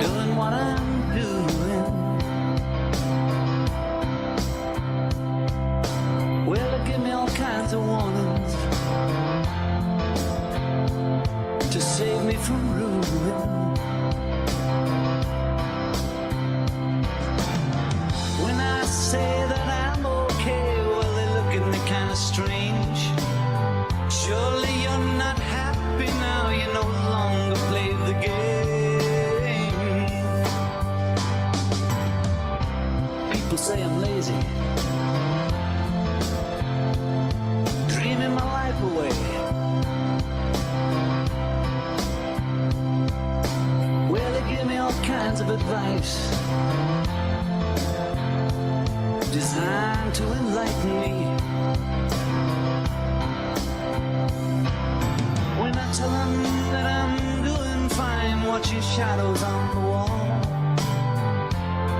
doing what I'm doing. Well, they give me all kinds of warnings to save me from ruin. When I say that I'm okay, well, they look at me kind of strange. Surely you're not happy now, you no longer play the game. People say I'm lazy, dreaming my life away. Well, they give me all kinds of advice designed to enlighten me. When I tell them that I'm doing fine, watching shadows on the wall.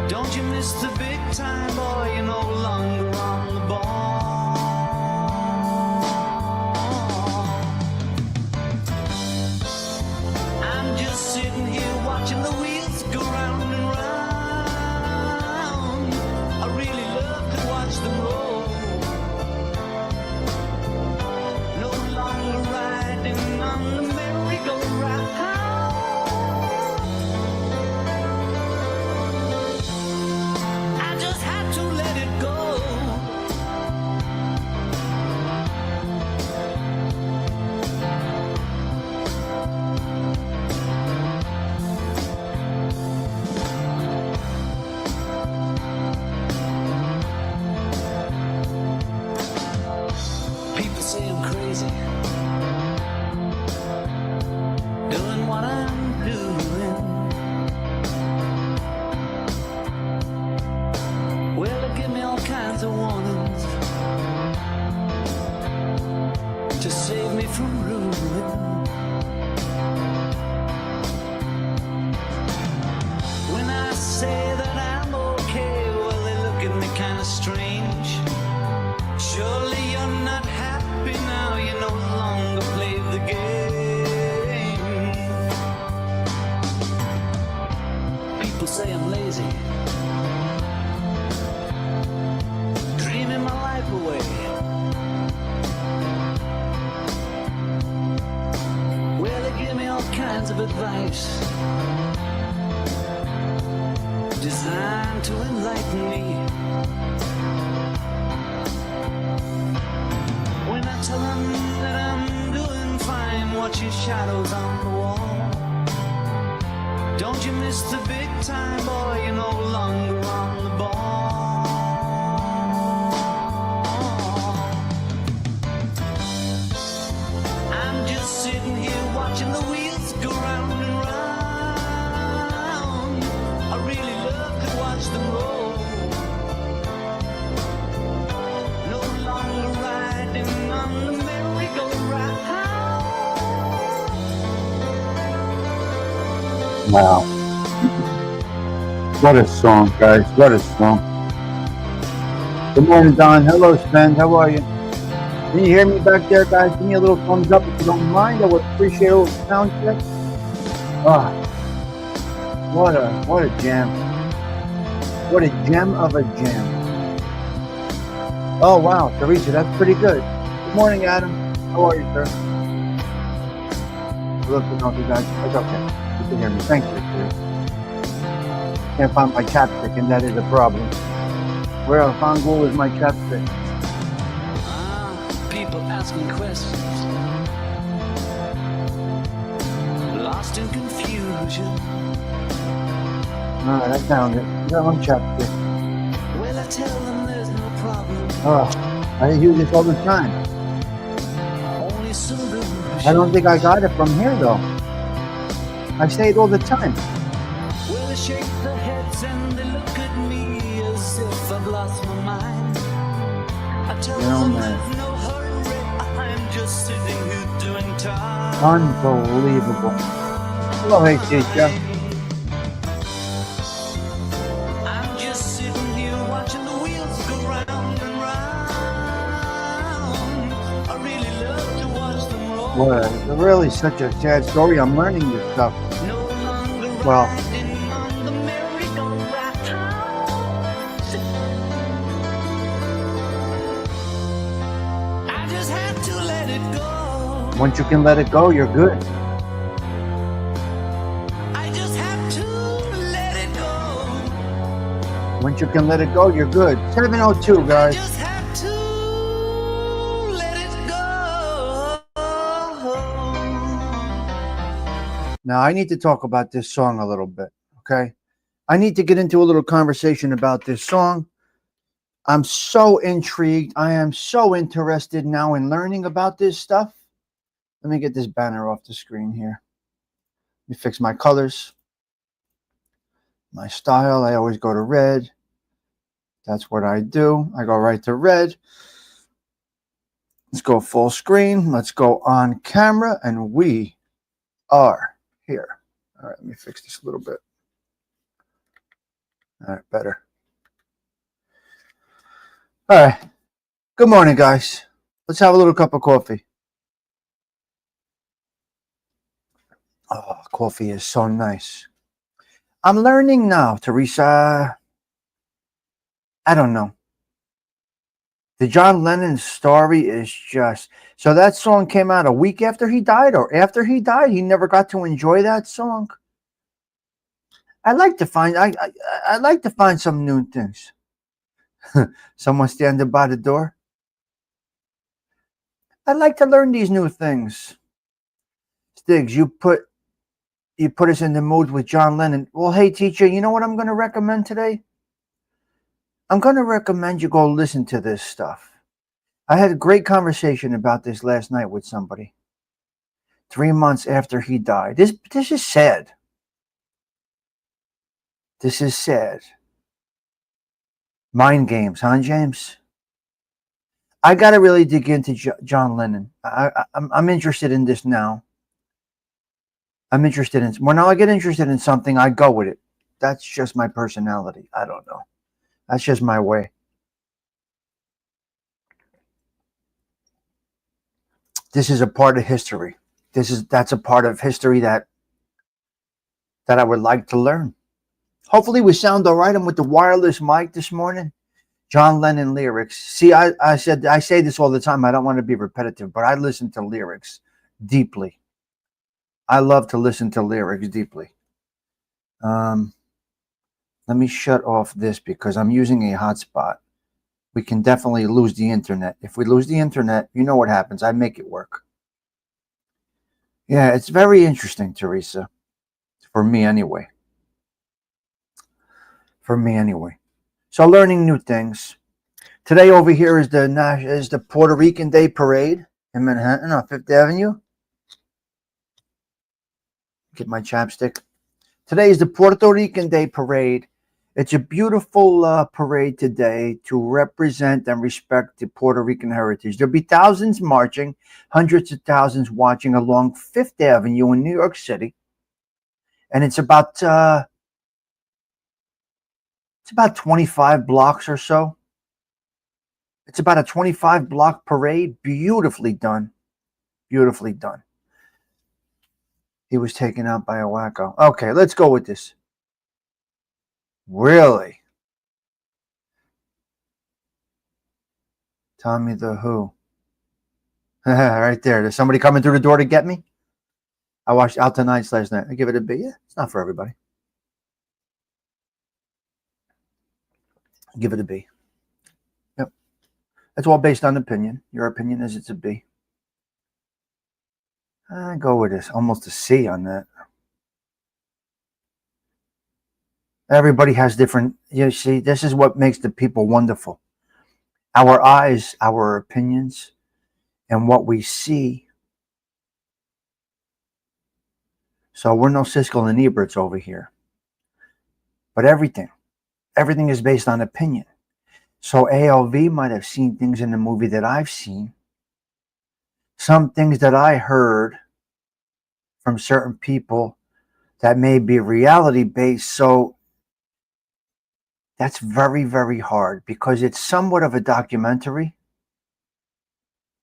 Don't you miss the big time, boy, you're no longer on the ball. I'm just sitting here watching the wheels go round and round. I really love to watch them roll. No longer riding on the merry-go-round. I just had to let it go. People say I'm crazy, doing what I'm doing. Well, they give me all kinds of warnings to save me from ruin. When I say that I'm okay, well, they look at me kind of strange. Surely you're not happy now, you no longer play the game. People say I'm lazy, dreaming my life away. Well, they give me all kinds of advice designed to enlighten me. When I tell them that I'm doing fine, watching shadows on the wall. Don't you miss the big time, boy, you're no longer on the ball. I'm just sitting here watching the wheels go round and round. I really love to watch them roll. No longer riding on the merry-go-round. Wow. What a song, guys. What a song. Good morning, Don. Hello, Sven. How are you? Can you hear me back there, guys? Give me a little thumbs up if you don't mind. I would appreciate a little sound check. Ah, what a jam. What a gem of a jam. Oh, wow. Teresa, that's pretty good. Good morning, Adam. How are you, sir? Look, you guys. It's okay. You can hear me. Thank you, sir. Can't find my chapstick, and that is a problem. Where I found gold is my chapstick. People asking questions, lost in confusion. Alright, I found it. Got my chapstick. Well, I tell them there's no problem. Oh, I use this all the time. Only solution. I don't think I got it from here, though. I say it all the time. Well, they shake their heads and they look at me as if I've lost my mind. I tell them there's no hurry, I'm just sitting here doing time. Unbelievable. Hello, hey, teacher. I'm just sitting here watching the wheels go round and round. I really love to watch them roll. Boy, it's really such a sad story. I'm learning this stuff. No longer Well, riding it go. Once you can let it go, you're good. I just have to let it go. Once you can let it go, you're good. 7:02, I guys. just have to let it go. Now, I need to talk about this song a little bit, okay? I need to get into a little conversation about this song. I'm so intrigued. I am so interested now in learning about this stuff. Let me get this banner off the screen here. Let me fix my colors. My style, I always go to red. That's what I do. I go right to red. Let's go full screen. Let's go on camera, and we are here. All right, let me fix this a little bit. All right, better. All right. Good morning, guys. Let's have a little cup of coffee. Oh, coffee is so nice. I'm learning now, Teresa. I don't know. The John Lennon story is just... So that song came out a week after he died, or after he died, he never got to enjoy that song. I like to find some new things. Someone standing by the door. I like to learn these new things. Stiggs, you put us in the mood with John Lennon. Well, hey, teacher, you know what I'm going to recommend today? I'm going to recommend you go listen to this stuff. I had a great conversation about this last night with somebody. 3 months after he died. This is sad. This is sad. Mind games, huh, James? I got to really dig into John Lennon. I'm interested in this now. I'm interested in... When I get interested in something, I go with it. That's just my personality. I don't know. That's just my way. This is a part of history. That's a part of history that I would like to learn. Hopefully we sound all right. I'm with the wireless mic this morning. John Lennon lyrics. See, I say this all the time. I don't want to be repetitive, but I listen to lyrics deeply. I love to listen to lyrics deeply. Let me shut off this because I'm using a hotspot. We can definitely lose the internet. If we lose the internet, you know what happens. I make it work. Yeah, it's very interesting, Teresa. For me anyway. So learning new things. Today over here is the Puerto Rican Day Parade in Manhattan on 5th Avenue. Get my chapstick. Today is the Puerto Rican Day Parade. It's a beautiful parade today to represent and respect the Puerto Rican heritage. There'll be thousands marching, hundreds of thousands watching along 5th Avenue in New York City. And it's about 25 blocks or so. It's about a 25 block parade. Beautifully done. Beautifully done. He was taken out by a wacko. Okay, let's go with this. Really? Tommy the Who. Right there. There's somebody coming through the door to get me? I watched Out the Nights last night. I give it a B. Yeah, it's not for everybody. Give it a B. Yep. That's all based on opinion. Your opinion is it's a B. I go with this. Almost a C on that. Everybody has different... You see, this is what makes the people wonderful. Our eyes, our opinions, and what we see. So we're no Siskel and Eberts over here. But everything is based on opinion. So ALV might have seen things in the movie that I've seen. Some things that I heard from certain people that may be reality based. So that's very, very hard because it's somewhat of a documentary.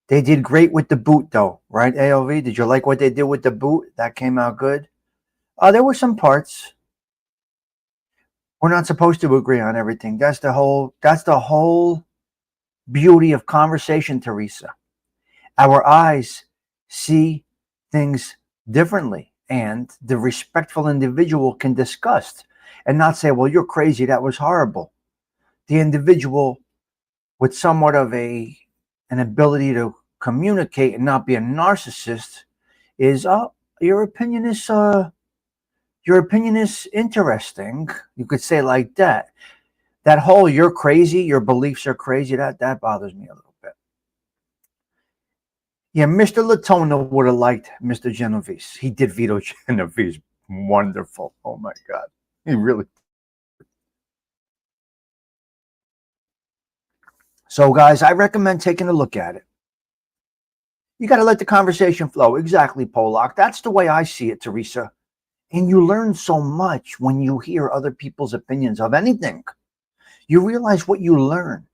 They did great with the boot though, right, ALV? Did you like what they did with the boot? That came out good. There were some parts. We're not supposed to agree on everything. That's the whole beauty of conversation, Teresa. Our eyes see things differently, and the respectful individual can discuss and not say, well, you're crazy, that was horrible. The individual with somewhat of an ability to communicate and not be a narcissist is, your opinion is interesting. You could say like that. That whole "you're crazy, your beliefs are crazy," that bothers me a little bit. Yeah, Mr. Latona would have liked Mr. Genovese. He did veto Genovese. Wonderful. Oh my God. He really. So, guys, I recommend taking a look at it. You got to let the conversation flow. Exactly, Polak. That's the way I see it, Teresa. And you learn so much when you hear other people's opinions of anything. You realize what you learn.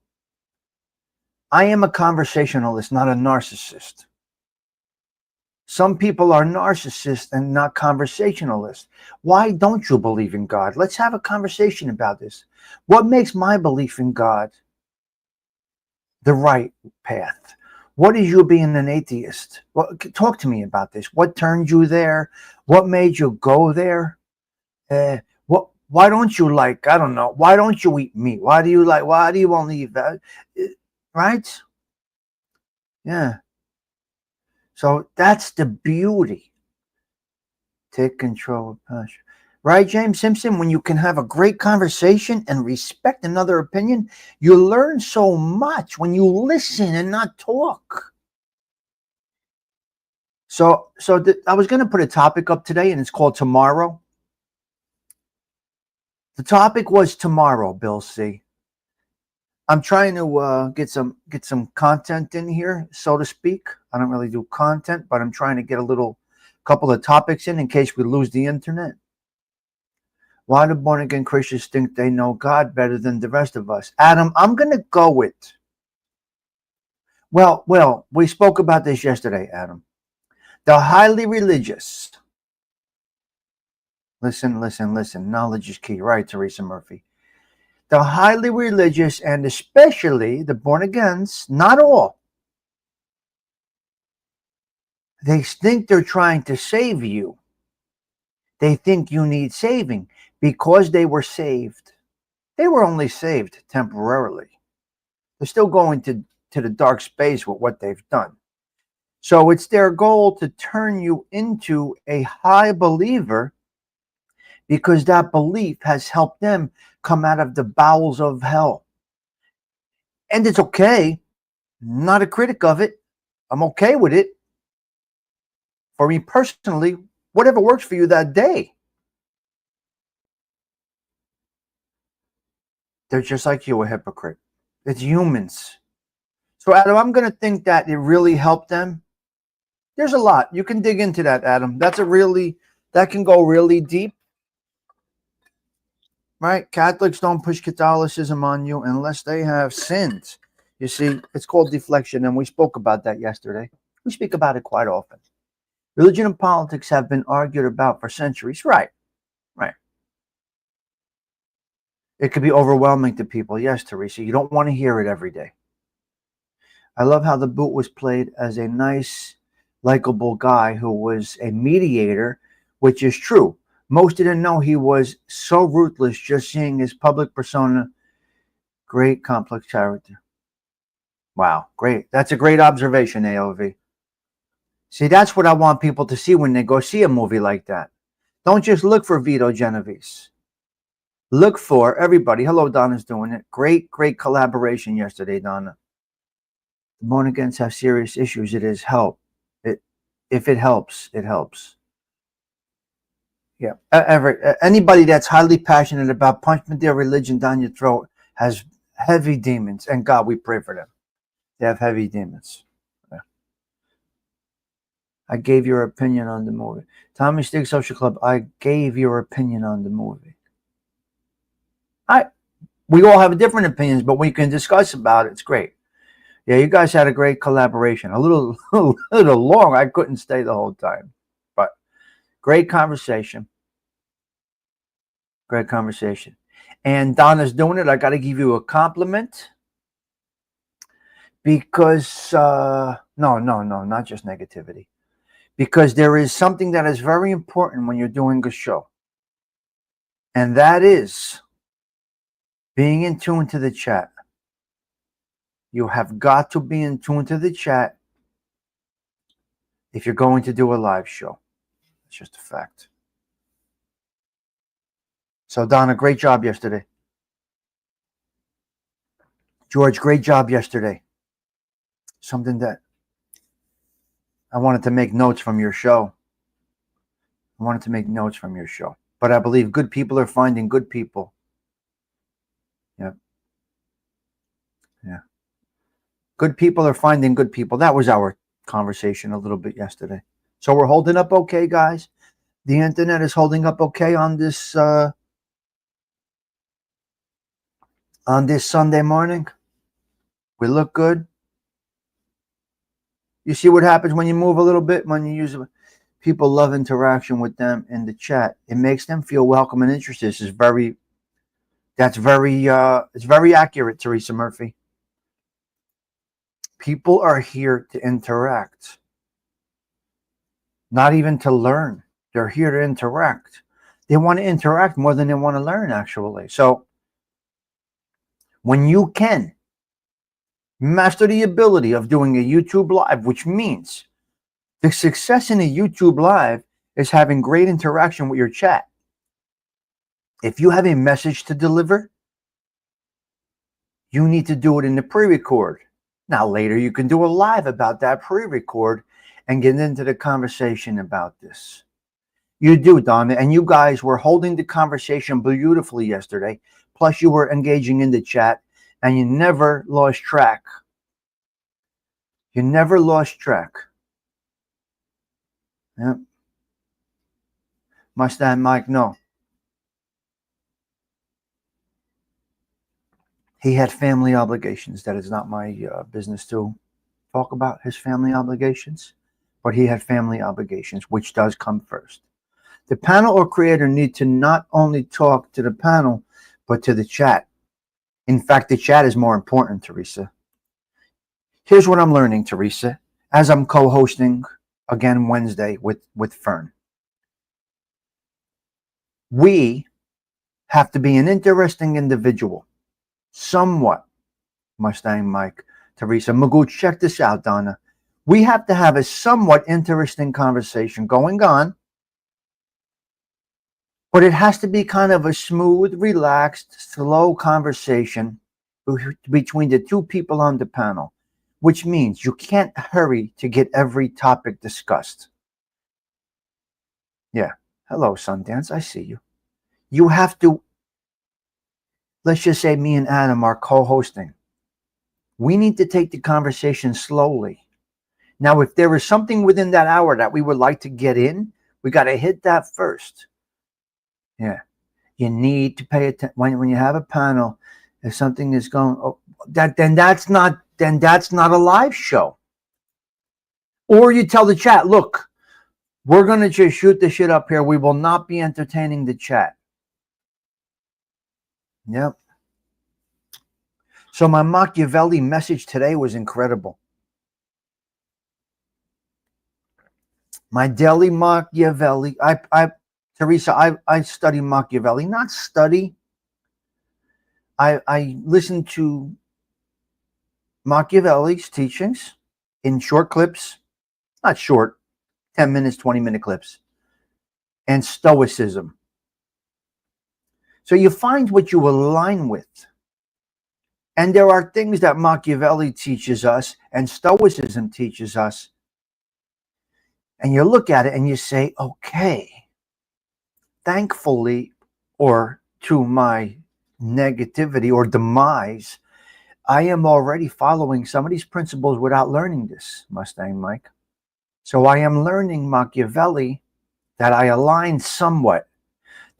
I am a conversationalist, not a narcissist. Some people are narcissists and not conversationalists. Why don't you believe in God? Let's have a conversation about this. What makes my belief in God the right path? What is you being an atheist? Well, talk to me about this. What turned you there? What made you go there? Why don't you I don't know, why don't you eat meat? Why do you only eat that? Right? Yeah. So that's the beauty. Take control of passion. Right, James Simpson? When you can have a great conversation and respect another opinion, you learn so much when you listen and not talk. So I was going to put a topic up today, and it's called Tomorrow. The topic was tomorrow, Bill C. I'm trying to get some content in here, so to speak. I don't really do content, but I'm trying to get a couple of topics in case we lose the internet. Why do born again Christians think they know God better than the rest of us? Adam, I'm going to go with. Well, we spoke about this yesterday, Adam. The highly religious. Listen. Knowledge is key, right, Teresa Murphy? The highly religious, and especially the born agains, not all, they think they're trying to save you. They think you need saving because they were saved. They were only saved temporarily. They're still going to the dark space with what they've done. So it's their goal to turn you into a high believer because that belief has helped them come out of the bowels of hell. And it's okay. I'm not a critic of it. I'm okay with it. For me personally, whatever works for you that day. They're just like you, a hypocrite. It's humans. So, Adam, I'm going to think that it really helped them. There's a lot. You can dig into that, Adam. That can go really deep. Right? Catholics don't push Catholicism on you unless they have sinned. You see, it's called deflection, and we spoke about that yesterday. We speak about it quite often. Religion and politics have been argued about for centuries. Right. It could be overwhelming to people. Yes, Teresa, you don't want to hear it every day. I love how the boot was played as a nice, likable guy who was a mediator, which is true. Most didn't know he was so ruthless just seeing his public persona. Great complex character. Wow, great. That's a great observation, AOV. See, that's what I want people to see when they go see a movie like that. Don't just look for Vito Genovese. Look for everybody. Hello, Donna's doing it. Great collaboration yesterday, Donna. The born agains have serious issues. It is help. If it helps, it helps. Yeah. Anybody that's highly passionate about punching their religion down your throat has heavy demons, and God, we pray for them. They have heavy demons. Yeah. I gave your opinion on the movie. Tommy Stig Social Club, I gave your opinion on the movie. We all have different opinions, but we can discuss about it. It's great. Yeah, you guys had a great collaboration. A little long. I couldn't stay the whole time, but great conversation. Great conversation. And Donna's doing it. I got to give you a compliment because No, not just negativity. Because there is something that is very important when you're doing a show. And that is being in tune to the chat. You have got to be in tune to the chat if you're going to do a live show. It's just a fact. So, Donna, great job yesterday. George, great job yesterday. Something that I wanted to make notes from your show. But I believe good people are finding good people. Yeah. Good people are finding good people. That was our conversation a little bit yesterday. So we're holding up okay, guys. The internet is holding up okay on this Sunday morning. We look good. You see what happens when you move a little bit, when you use it. People love interaction with them in the chat. It makes them feel welcome and interested. It's very accurate, Teresa Murphy. People are here to interact, not even to learn. They're here to interact. They want to interact more than they want to learn, actually. So when you can master the ability of doing a YouTube Live, which means the success in a YouTube Live is having great interaction with your chat. If you have a message to deliver, you need to do it in the pre-record. Now, later you can do a live about that pre-record and get into the conversation about this. You do, Donna, and you guys were holding the conversation beautifully yesterday. Plus, you were engaging in the chat, and you never lost track. Yep. Mustang Mike, no. He had family obligations. That is not my business to talk about his family obligations, but he had family obligations, which does come first. The panel or creator need to not only talk to the panel, but to the chat. In fact, the chat is more important, Teresa. Here's what I'm learning, Teresa, as I'm co-hosting again Wednesday with Fern. We have to be an interesting individual. Somewhat. Mustang Mike, Teresa. Magoo, check this out, Donna. We have to have a somewhat interesting conversation going on, but it has to be kind of a smooth, relaxed, slow conversation between the two people on the panel, which means you can't hurry to get every topic discussed. Yeah. Hello, Sundance. I see you. You have to, let's just say me and Adam are co-hosting. We need to take the conversation slowly. Now, if there is something within that hour that we would like to get in, we got to hit that first. Yeah. You need to pay attention when you have a panel. If something is going, then that's not a live show. Or you tell the chat, look, we're going to just shoot the shit up here. We will not be entertaining the chat. Yep. So my Machiavelli message today was incredible. My daily Machiavelli. Teresa, I study Machiavelli. Not study. I listen to Machiavelli's teachings in short clips. Not short, 10 minutes, 20-minute clips. And Stoicism. So you find what you align with. And there are things that Machiavelli teaches us and Stoicism teaches us. And you look at it and you say, okay, thankfully, or to my negativity or demise, I am already following some of these principles without learning this, Mustang Mike. So I am learning Machiavelli that I align somewhat.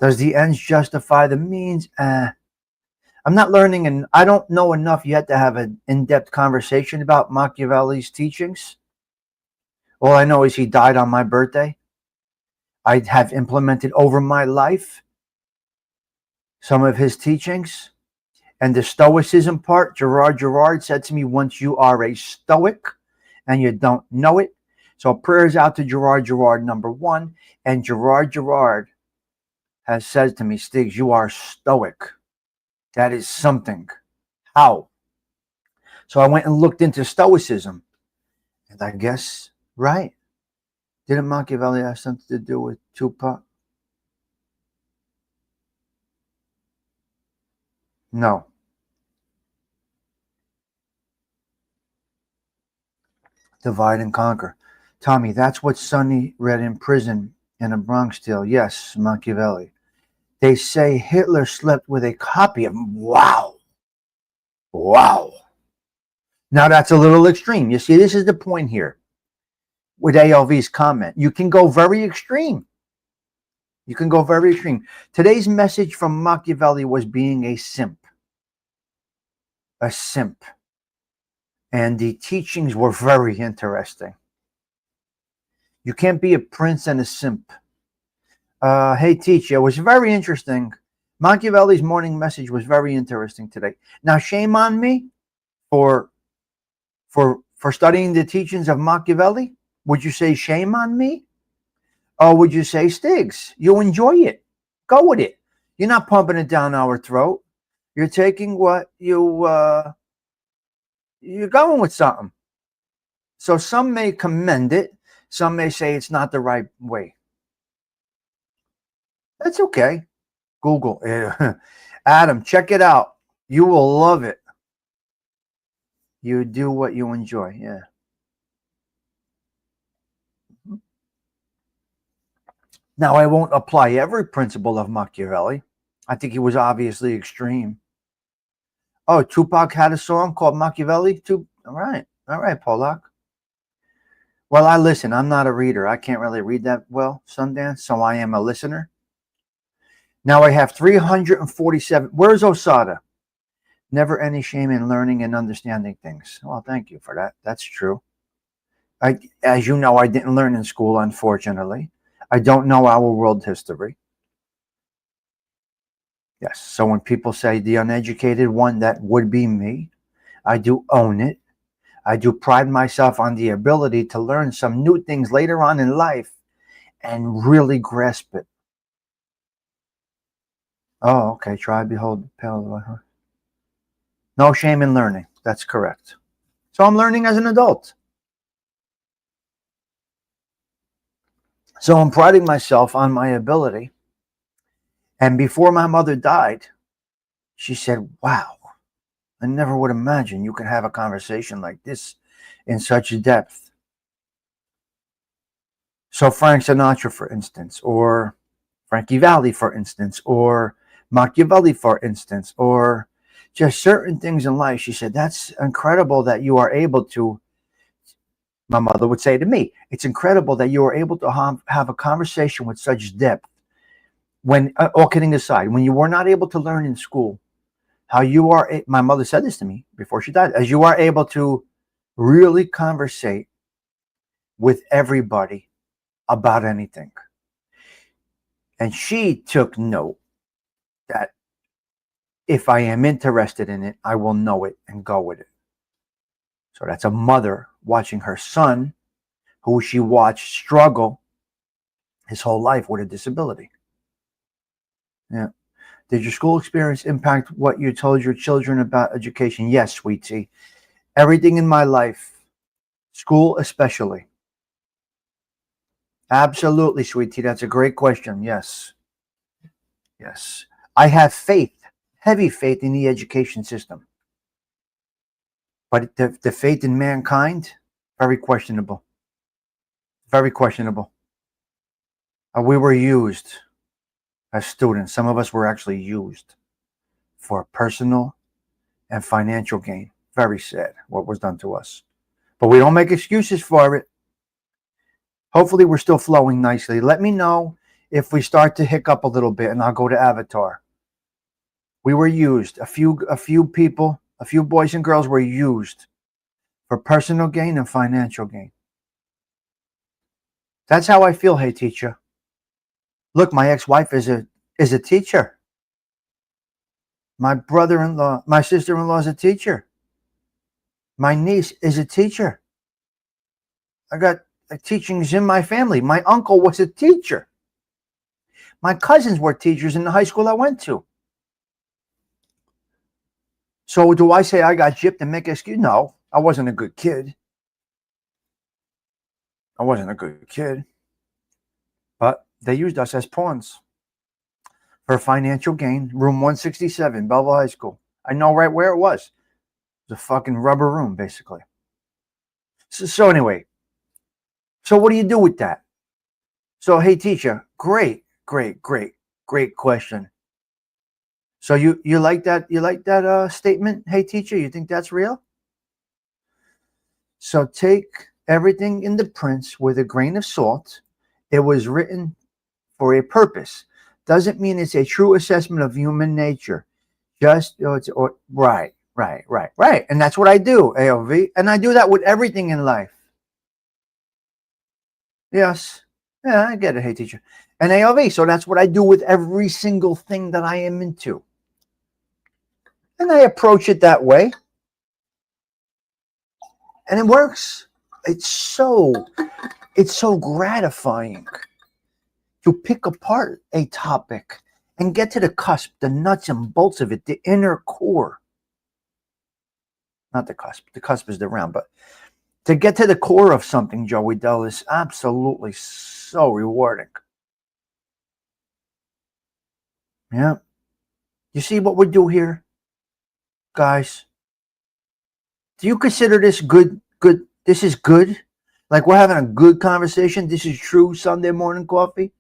Does the ends justify the means? I'm not learning, and I don't know enough yet to have an in-depth conversation about Machiavelli's teachings. All I know is he died on my birthday. I have implemented over my life some of his teachings. And the Stoicism part, Gerard said to me, once you are a Stoic and you don't know it. So prayers out to Gerard number one. And Gerard has said to me, Stiggs, you are stoic. That is something. How? So I went and looked into Stoicism. And I guess, right. Didn't Machiavelli have something to do with Tupac? No. Divide and conquer. Tommy, that's what Sonny read in prison in a Bronx tale. Yes, Machiavelli. They say Hitler slept with a copy of him. Wow. Wow. Now that's a little extreme. You see, this is the point here with ALV's comment. You can go very extreme. You can go very extreme. Today's message from Machiavelli was being a simp. A simp. And the teachings were very interesting. You can't be a prince and a simp. Hey, teacher, it was very interesting. Machiavelli's morning message was very interesting today. Now, shame on me for studying the teachings of Machiavelli. Would you say shame on me? Or would you say, Stiggs, you enjoy it. Go with it. You're not pumping it down our throat. You're taking what you're going with something. So some may commend it. Some may say it's not the right way. That's okay. Google. Adam, check it out. You will love it. You do what you enjoy. Yeah. Now, I won't apply every principle of Machiavelli. I think he was obviously extreme. Oh, Tupac had a song called Machiavelli? All right, Polak. Well, I listen. I'm not a reader. I can't really read that well, Sundance, so I am a listener. Now I have 347. Where's Osada? Never any shame in learning and understanding things. Well, thank you for that. That's true. As you know, I didn't learn in school, unfortunately. I don't know our world history. Yes, so when people say the uneducated one, that would be me. I do own it. I do pride myself on the ability to learn some new things later on in life and really grasp it. Oh, okay. Try, behold, pale. No shame in learning. That's correct. So I'm learning as an adult. So I'm priding myself on my ability. And before my mother died, she said, wow, I never would imagine you could have a conversation like this in such depth. So Frank Sinatra, for instance, or Frankie Valli, for instance, or Machiavelli, for instance, or just certain things in life. She said, that's incredible that you are able to, my mother would say to me, it's incredible that you are able to have a conversation with such depth. When, all kidding aside, when you were not able to learn in school, how you are, my mother said this to me before she died, as you are able to really conversate with everybody about anything. And she took note that if I am interested in it, I will know it and go with it. So that's a mother watching her son, who she watched struggle his whole life with a disability. Yeah. Did your school experience impact what you told your children about education? Yes, sweetie. Everything in my life, school especially. Absolutely, sweetie. That's a great question. Yes. Yes. I have faith, heavy faith in the education system. But the faith in mankind, very questionable. Very questionable. We were used as students. Some of us were actually used for personal and financial gain. Very sad what was done to us. But we don't make excuses for it. Hopefully we're still flowing nicely. Let me know if we start to hiccup a little bit, and I'll go to Avatar. We were used. A few people, a few boys and girls were used for personal gain and financial gain. That's how I feel, hey teacher. Look, my ex-wife is a teacher. My brother-in-law, my sister-in-law is a teacher. My niece is a teacher. teachings in my family. My uncle was a teacher. My cousins were teachers in the high school I went to. So do I say I got gypped and make an excuse? No, I wasn't a good kid. I wasn't a good kid. But they used us as pawns for financial gain. Room 167, Belleville High School. I know right where it was. It was a fucking rubber room, basically. So anyway, so what do you do with that? So, hey, teacher, great question. So you like that? You like that statement? Hey, teacher, you think that's real? So take everything in the Prince with a grain of salt. It was written for a purpose. Doesn't mean it's a true assessment of human nature. Just right. And that's what I do, AOV. And I do that with everything in life. Yes. Yeah, I get it. Hey, teacher. And AOV. So that's what I do with every single thing that I am into. And I approach it that way. And it works. It's so gratifying to pick apart a topic and get to the cusp, the nuts and bolts of it, the inner core. Not the cusp. The cusp is the round, but to get to the core of something, Joey Dell, is absolutely so rewarding. Yeah. You see what we do here, guys? Do you consider this good? Good. This is good? Like we're having a good conversation? This is true Sunday morning coffee?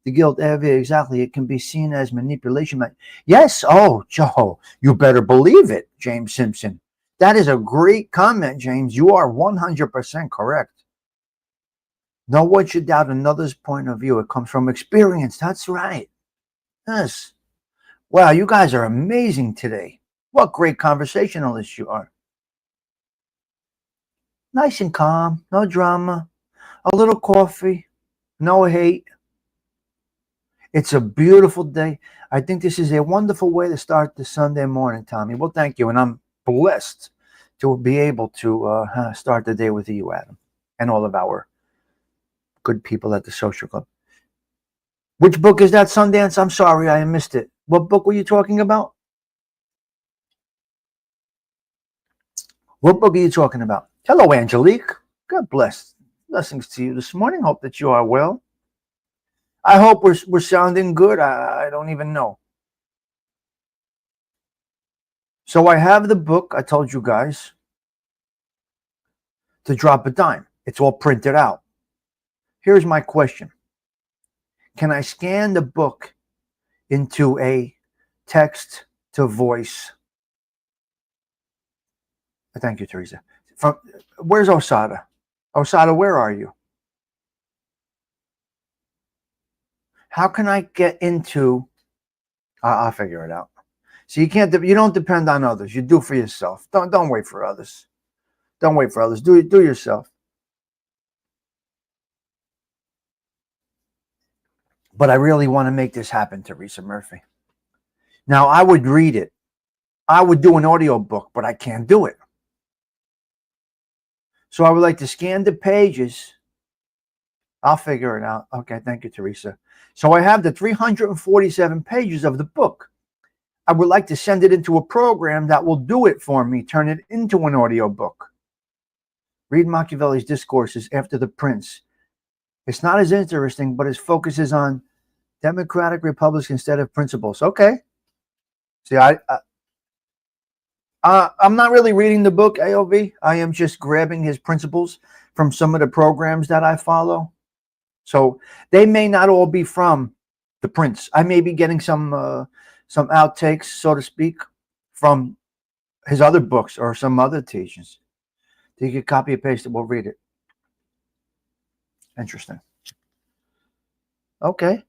The guilt, exactly. It can be seen as manipulation. Yes. Oh, Joe, you better believe it, James Simpson. That is a great comment, James. You are 100% correct. No one should doubt another's point of view. It comes from experience. That's right. Yes. Wow, you guys are amazing today. What great conversationalists you are. Nice and calm, no drama, a little coffee, no hate. It's a beautiful day. I think this is a wonderful way to start the Sunday morning, Tommy. Well, thank you. And I'm blessed to be able to start the day with you, Adam, and all of our good people at the social club. Which book is that, Sundance? I'm sorry, I missed it. What book were you talking about? What book are you talking about? Hello, Angelique. God bless. Blessings to you this morning. Hope that you are well. I hope we're sounding good. I don't even know. So I have the book, I told you guys, to drop a dime. It's all printed out. Here's my question. Can I scan the book into a text to voice? Thank you, Teresa. Where's Osada? Osada, where are you? How can I get into? I'll figure it out. So you don't depend on others. You do for yourself. Don't wait for others. Don't wait for others. Do yourself. But I really want to make this happen, Teresa Murphy. Now I would read it. I would do an audio book, but I can't do it. So I would like to scan the pages. I'll figure it out. Okay, thank you, Teresa. So I have the 347 pages of the book. I would like to send it into a program that will do it for me, turn it into an audio book. Read Machiavelli's Discourses after the Prince. It's not as interesting, but it focuses on democratic republics instead of principles. Okay. See, I'm not really reading the book, AOV. I am just grabbing his principles from some of the programs that I follow. So they may not all be from the Prince. I may be getting some outtakes, so to speak, from his other books or some other teachings. You can copy and paste it. We'll read it. Interesting. Okay.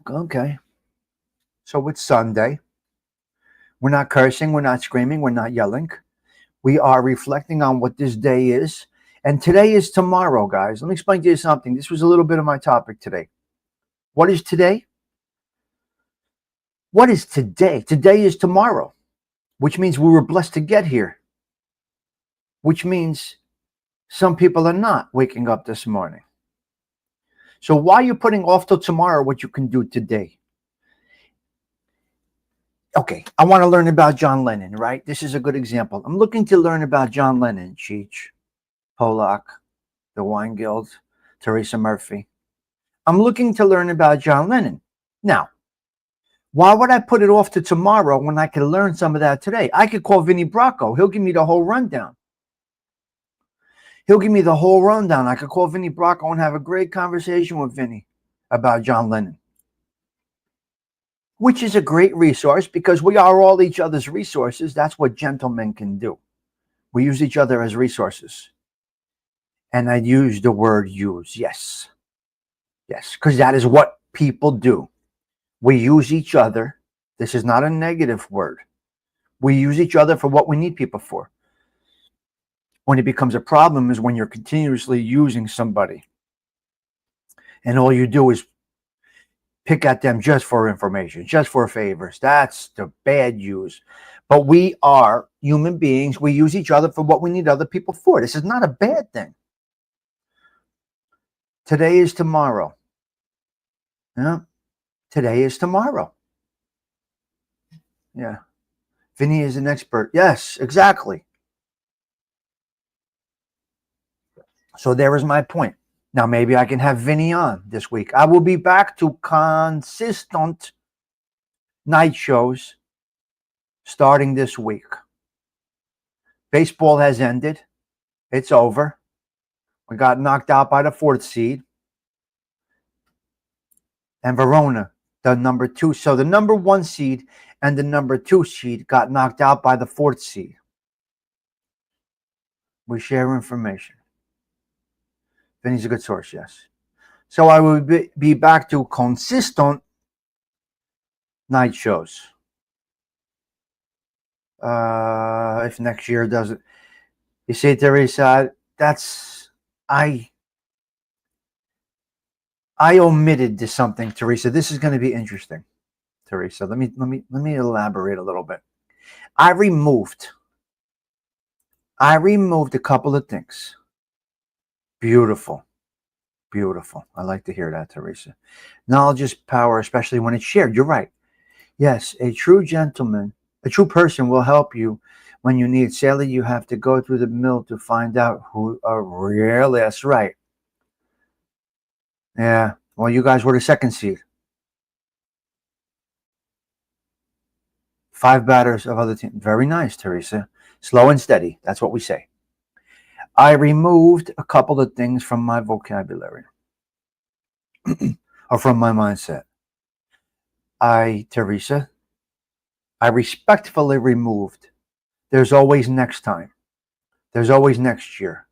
Okay. So it's Sunday. We're not cursing. We're not screaming. We're not yelling. We are reflecting on what this day is. And today is tomorrow, guys. Let me explain to you something. This was a little bit of my topic today. What is today? What is today? Today is tomorrow. which means we were blessed to get here, which means some people are not waking up this morning. So why are you putting off till tomorrow what you can do today? Okay, I want to learn about John Lennon, right? This is a good example. I'm looking to learn about John Lennon, Cheech, Polak, the Wine Guild, Teresa Murphy. I'm looking to learn about John Lennon. Now, why would I put it off to tomorrow when I could learn some of that today? I could call Vinny Bracco. He'll give me the whole rundown. I could call Vinny Bracco and have a great conversation with Vinny about John Lennon, which is a great resource because we are all each other's resources. That's what gentlemen can do. We use each other as resources. And I'd use the word use. Yes, because that is what people do. We use each other. This is not a negative word. We use each other for what we need people for. When it becomes a problem is when you're continuously using somebody and all you do is pick at them just for information, just for favors. That's the bad use. But we are human beings. We use each other for what we need other people for. This is not a bad thing. Today is tomorrow. Yeah. Today is tomorrow. Yeah. Vinny is an expert. Yes, exactly. So there is my point. Now maybe I can have Vinny on this week. I will be back to consistent night shows starting this week. Baseball has ended. It's over. We got knocked out by the 4th seed. And Verona, the number 2. So the number 1 seed and the number 2 seed got knocked out by the 4th seed. We share information. Vinny's a good source, yes. So I will be back to consistent night shows. If next year doesn't. You see, Teresa, I omitted something, Teresa. This is going to be interesting, Teresa. Let me elaborate a little bit. I removed a couple of things. Beautiful. I like to hear that, Teresa. Knowledge is power, especially when it's shared. You're right. Yes, a true gentleman, a true person will help you when you need. Sadly, you have to go through the mill to find out who are really. That's right. Yeah. Well, you guys were the 2nd seed. 5 batters of other teams. Very nice, Teresa. Slow and steady. That's what we say. I removed a couple of things from my vocabulary or from my mindset. Teresa, I respectfully removed. There's always next time. There's always next year.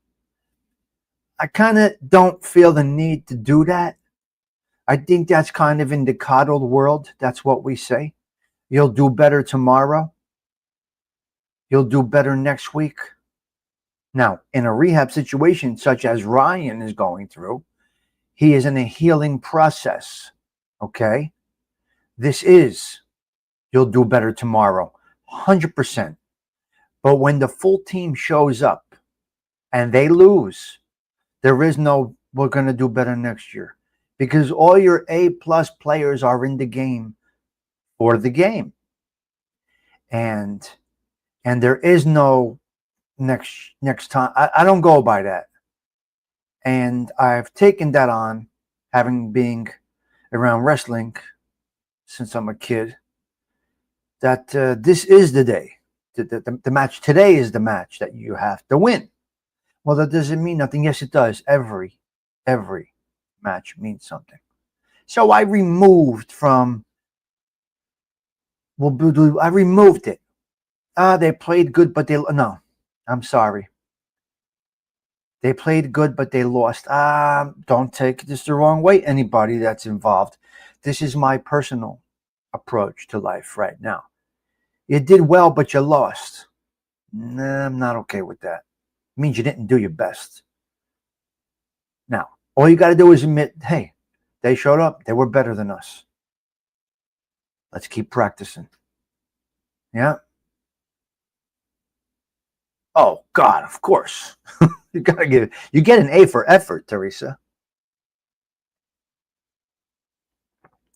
I kind of don't feel the need to do that. I think that's kind of in the coddled world. That's what we say. You'll do better tomorrow. You'll do better next week. Now, in a rehab situation such as Ryan is going through, he is in a healing process, okay? This is, you'll do better tomorrow, 100%. But when the full team shows up and they lose, there is no, we're going to do better next year. Because all your A-plus players are in the game for the game. And there is no next time. I don't go by that. And I've taken that on, having been around wrestling since I'm a kid, that this is the day. The match today is the match that you have to win. Well, that doesn't mean nothing. Yes, it does. Every match means something. So I removed I removed it. They played good, but no. I'm sorry. They played good, but they lost. Don't take this the wrong way, anybody that's involved. This is my personal approach to life right now. You did well, but you lost. Nah, I'm not okay with that. It means you didn't do your best. Now, all you got to do is admit, hey, they showed up. They were better than us. Let's keep practicing. Yeah. Oh, God, of course. You get an A for effort, Teresa.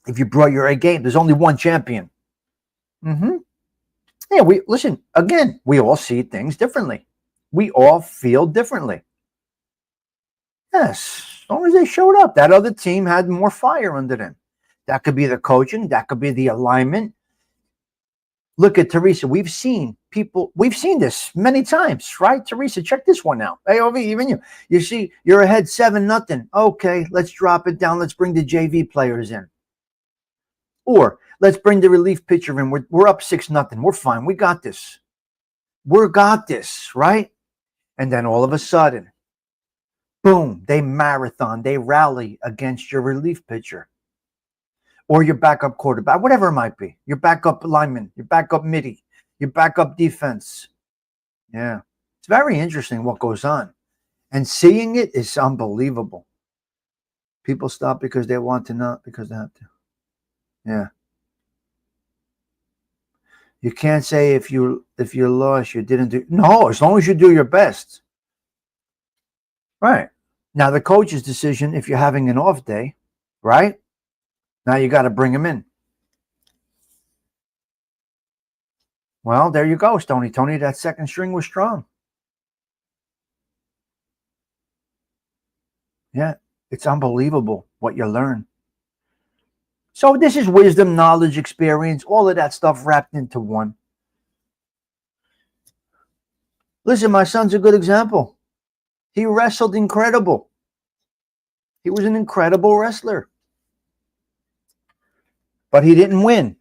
If you brought your A game, there's only one champion. Mm-hmm. Yeah, we all see things differently. We all feel differently. Yes, as long as they showed up, that other team had more fire under them. That could be the coaching, that could be the alignment. Look at Teresa. We've seen this many times, right? Teresa, check this one out. Hey, over even you. You see, you're ahead 7-0. Okay, let's drop it down. Let's bring the JV players in. Or let's bring the relief pitcher in. We're up 6-0. We're fine. We got this. Got this, right? And then all of a sudden, boom, they marathon, they rally against your relief pitcher. Or your backup quarterback, whatever it might be. Your backup lineman, your backup midi, your backup defense. Yeah. It's very interesting what goes on. And seeing it is unbelievable. People stop because they want to, not because they have to. Yeah. You can't say if you lost, you didn't do. No, as long as you do your best. Right. Now, the coach's decision, if you're having an off day, right? Now you got to bring him in. Well, there you go, Stoney. Tony, that second string was strong. Yeah, it's unbelievable what you learn. So this is wisdom, knowledge, experience, all of that stuff wrapped into one. Listen, my son's a good example. He wrestled incredible. He was an incredible wrestler. But he didn't win.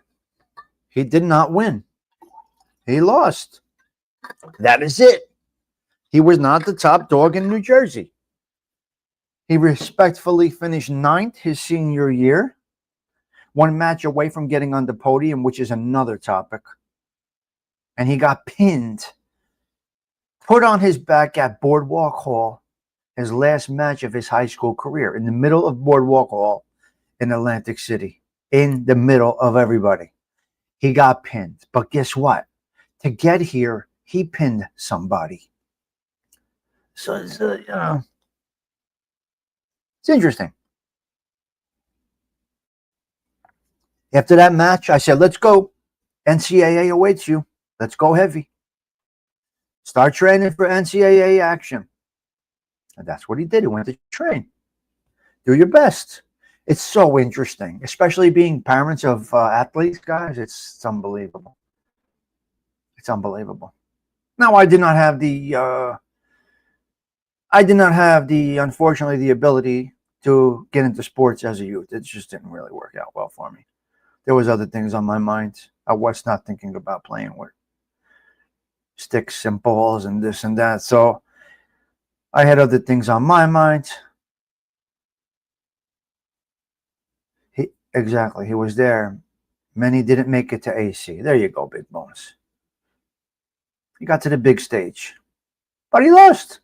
He did not win. He lost. That is it. He was not the top dog in New Jersey. He respectfully finished 9th his senior year. One match away from getting on the podium, which is another topic. And he got pinned. Put on his back at Boardwalk Hall, his last match of his high school career, in the middle of Boardwalk Hall in Atlantic City. In the middle of everybody. He got pinned. But guess what? To get here, he pinned somebody. So it's, it's interesting. After that match, I said, let's go. NCAA awaits you. Let's go heavy. Start training for NCAA action. And that's what he did. He went to train. Do your best. It's so interesting, especially being parents of athletes, guys. It's unbelievable. It's unbelievable. Now, I did not have the, unfortunately, the ability to get into sports as a youth. It just didn't really work out well for me. There was other things on my mind. I was not thinking about playing with sticks and balls and this and that. So I had other things on my mind. Exactly. He was there. Many didn't make it to AC. There you go, Big Bones. He got to the big stage. But he lost.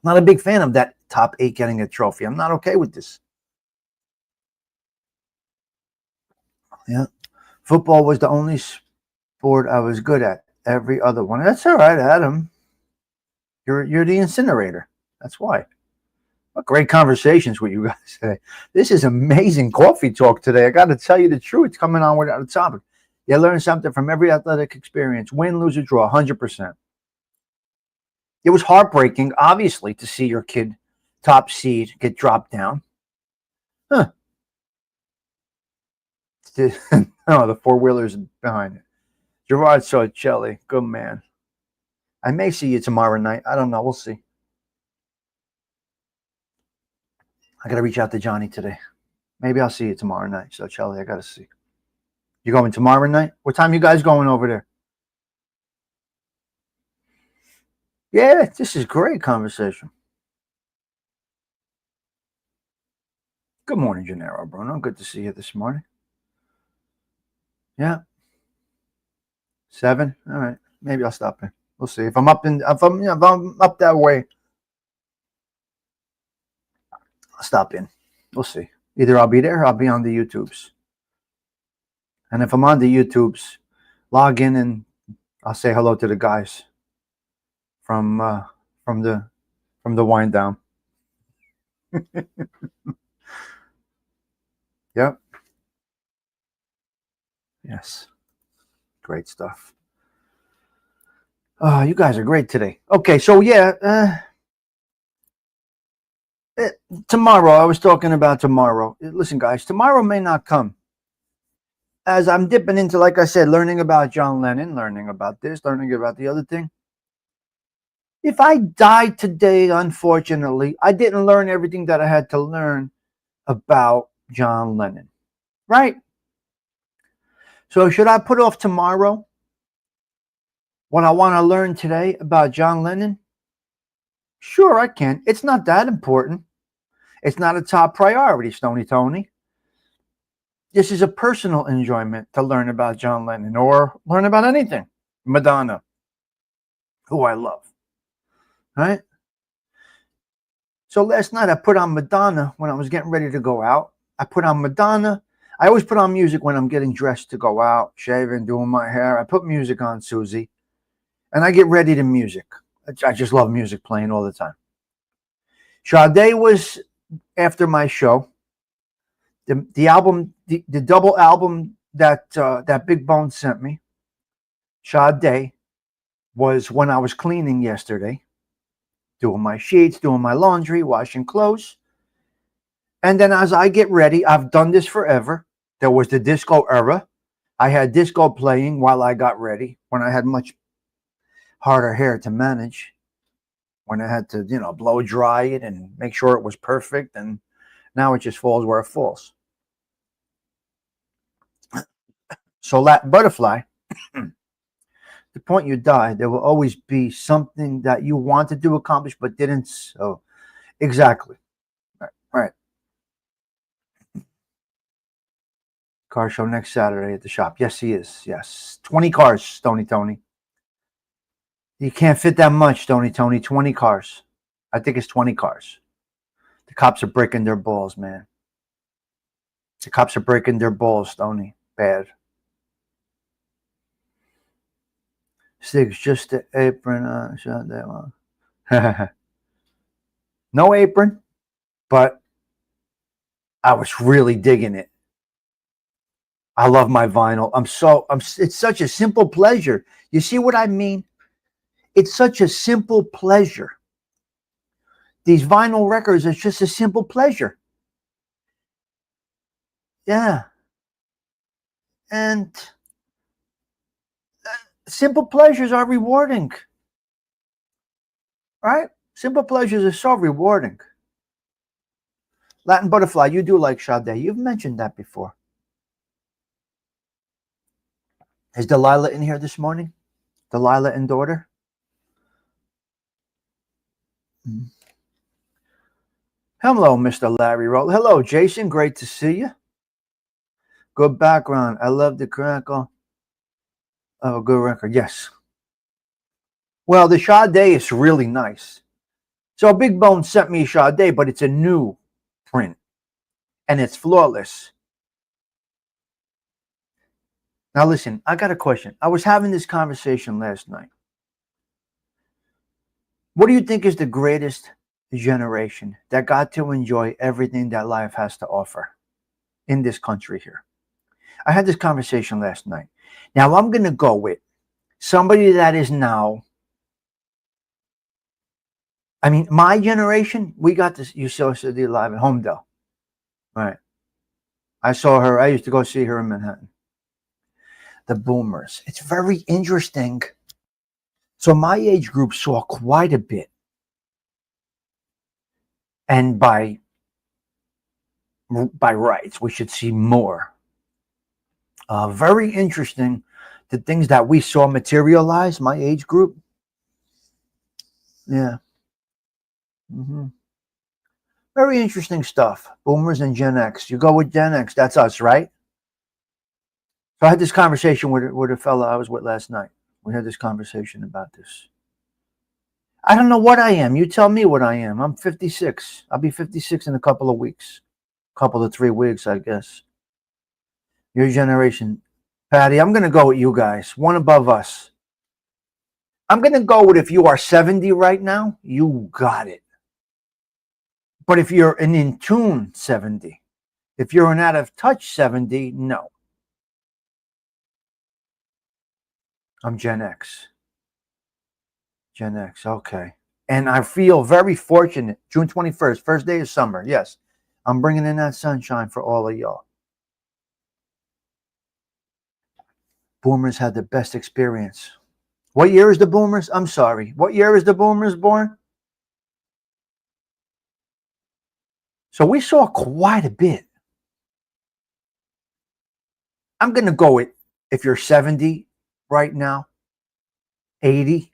Not a big fan of that top 8 getting a trophy. I'm not okay with this. Yeah. Football was the only sport I was good at. Every other one. That's all right, Adam. You're the incinerator. That's why. What great conversations with you guys today. This is amazing coffee talk today. I got to tell you the truth. It's coming on without a topic. You learn something from every athletic experience. Win, lose, or draw, 100%. It was heartbreaking, obviously, to see your kid, top seed, get dropped down. Huh. Oh, the four-wheeler's behind it. Gerard Sarcelli, good man. I may see you tomorrow night. I don't know. We'll see. I got to reach out to Johnny today. Maybe I'll see you tomorrow night. So, Charlie, I got to see. You going tomorrow night? What time you guys going over there? Yeah, this is great conversation. Good morning, Gennaro Bruno. Good to see you this morning. Yeah. 7. All right. Maybe I'll stop in. We'll see. If I'm up that way, I'll stop in. We'll see. Either I'll be there or I'll be on the YouTubes. And if I'm on the YouTubes, log in and I'll say hello to the guys. from the wind down. Yep. Yes. Great stuff. You guys are great today. Okay, so yeah, tomorrow, I was talking about tomorrow. Listen, guys, tomorrow may not come. As I'm dipping into, like I said, learning about John Lennon, learning about this, learning about the other thing. If I died today, unfortunately, I didn't learn everything that I had to learn about John Lennon. Right? So should I put off tomorrow what I want to learn today about John Lennon? Sure, I can. It's not that important. It's not a top priority, Stony Tony. This is a personal enjoyment to learn about John Lennon or learn about anything. Madonna, who I love. Right? So last night I put on Madonna when I was getting ready to go out. I put on Madonna. I always put on music when I'm getting dressed to go out, shaving, doing my hair. I put music on, Susie, and I get ready to music. I just love music playing all the time. Sade was after my show. The album, the double album that Big Bone sent me, Sade, was when I was cleaning yesterday, doing my sheets, doing my laundry, washing clothes. And then as I get ready, I've done this forever. There was the disco era. I had disco playing while I got ready, when I had much harder hair to manage, when I had to, blow dry it and make sure it was perfect. And now it just falls where it falls. So that butterfly, the point you die, there will always be something that you wanted to accomplish but didn't. So exactly. Right. Car show next Saturday at the shop. Yes, he is. Yes. 20 cars, Stony Tony. You can't fit that much, Stony Tony. 20 cars. I think it's 20 cars. The cops are breaking their balls, man. The cops are breaking their balls, Stony. Bad. Six, just the apron. Shut that one. No apron, but I was really digging it. I love my vinyl. It's such a simple pleasure. You see what I mean? It's such a simple pleasure. These vinyl records, it's just a simple pleasure. Yeah. And simple pleasures are rewarding. Right? Simple pleasures are so rewarding. Latin Butterfly, you do like Sade. You've mentioned that before. Is Delilah in here this morning? Delilah and daughter? Hello, Mr. Larry Roll. Hello, Jason. Great to see you. Good background. I love the crackle of a good record. Yes. Well, the Sade is really nice. So Big Bone sent me Sade, but it's a new print. And it's flawless. Now listen, I got a question. I was having this conversation last night. What do you think is the greatest generation that got to enjoy everything that life has to offer in this country here? I had this conversation last night. Now I'm going to go with somebody that is now, I mean, my generation, we got this, you saw City live at Homedale. Right. I saw her, I used to go see her in Manhattan. The Boomers. It's very interesting. So my age group saw quite a bit. And by rights, we should see more. Very interesting, the things that we saw materialize, my age group. Yeah. Mm-hmm. Very interesting stuff. Boomers and Gen X. You go with Gen X, that's us, right? So I had this conversation with a fella I was with last night. We had this conversation about this. I don't know what I am. You tell me what I am. I'm 56. I'll be 56 in a couple of weeks. Couple of 3 weeks, I guess. Your generation. Patty, I'm going to go with you guys. One above us. I'm going to go with if you are 70 right now, you got it. But if you're an in tune 70, if you're an out of touch 70, no. I'm Gen X. Gen X, okay. And I feel very fortunate. June 21st, first day of summer. Yes, I'm bringing in that sunshine for all of y'all. Boomers had the best experience. What year is the boomers? I'm sorry. What year is the boomers born? So we saw quite a bit. I'm going to go with if you're 70 right now, 80.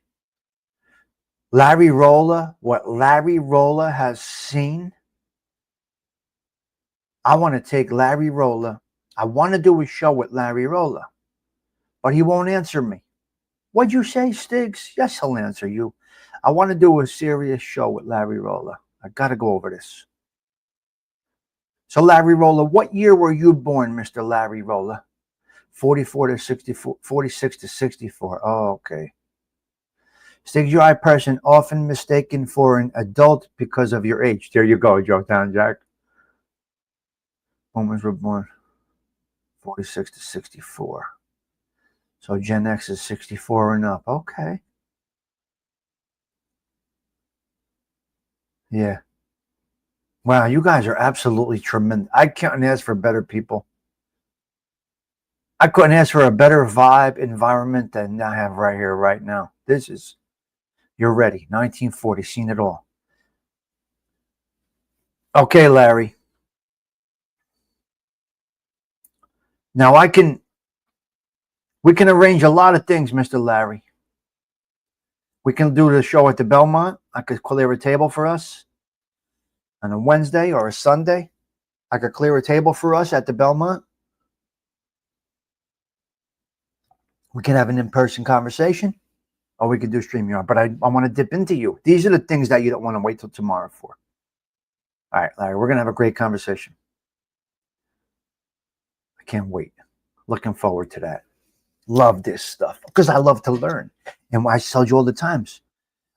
Larry Rolla, what Larry Rolla has seen. I want to take Larry Rolla. I want to do a show with Larry Rolla, but he won't answer me. What'd you say, Stiggs? Yes, he'll answer you. I want to do a serious show with Larry Rolla. I got to go over this. So, Larry Rolla, what year were you born, Mr. Larry Rolla? 44 to 64, 46 to 64. Oh, okay. Stiggs, you're a person often mistaken for an adult because of your age. There you go, Joe Town Jack. Boomers were born 46 to 64. So Gen X is 64 and up. Okay. Yeah. Wow, you guys are absolutely tremendous. I can't ask for better people. I couldn't ask for a better vibe environment than I have right here, right now. This is, you're ready. 1940, seen it all. Okay, Larry. Now we can arrange a lot of things, Mr. Larry. We can do the show at the Belmont. I could clear a table for us on a Wednesday or a Sunday. I could clear a table for us at the Belmont. We can have an in-person conversation, or we could do StreamYard. But I want to dip into you. These are the things that you don't want to wait till tomorrow for. All right, Larry, we're going to have a great conversation. I can't wait. Looking forward to that. Love this stuff because I love to learn. And I told you all the times.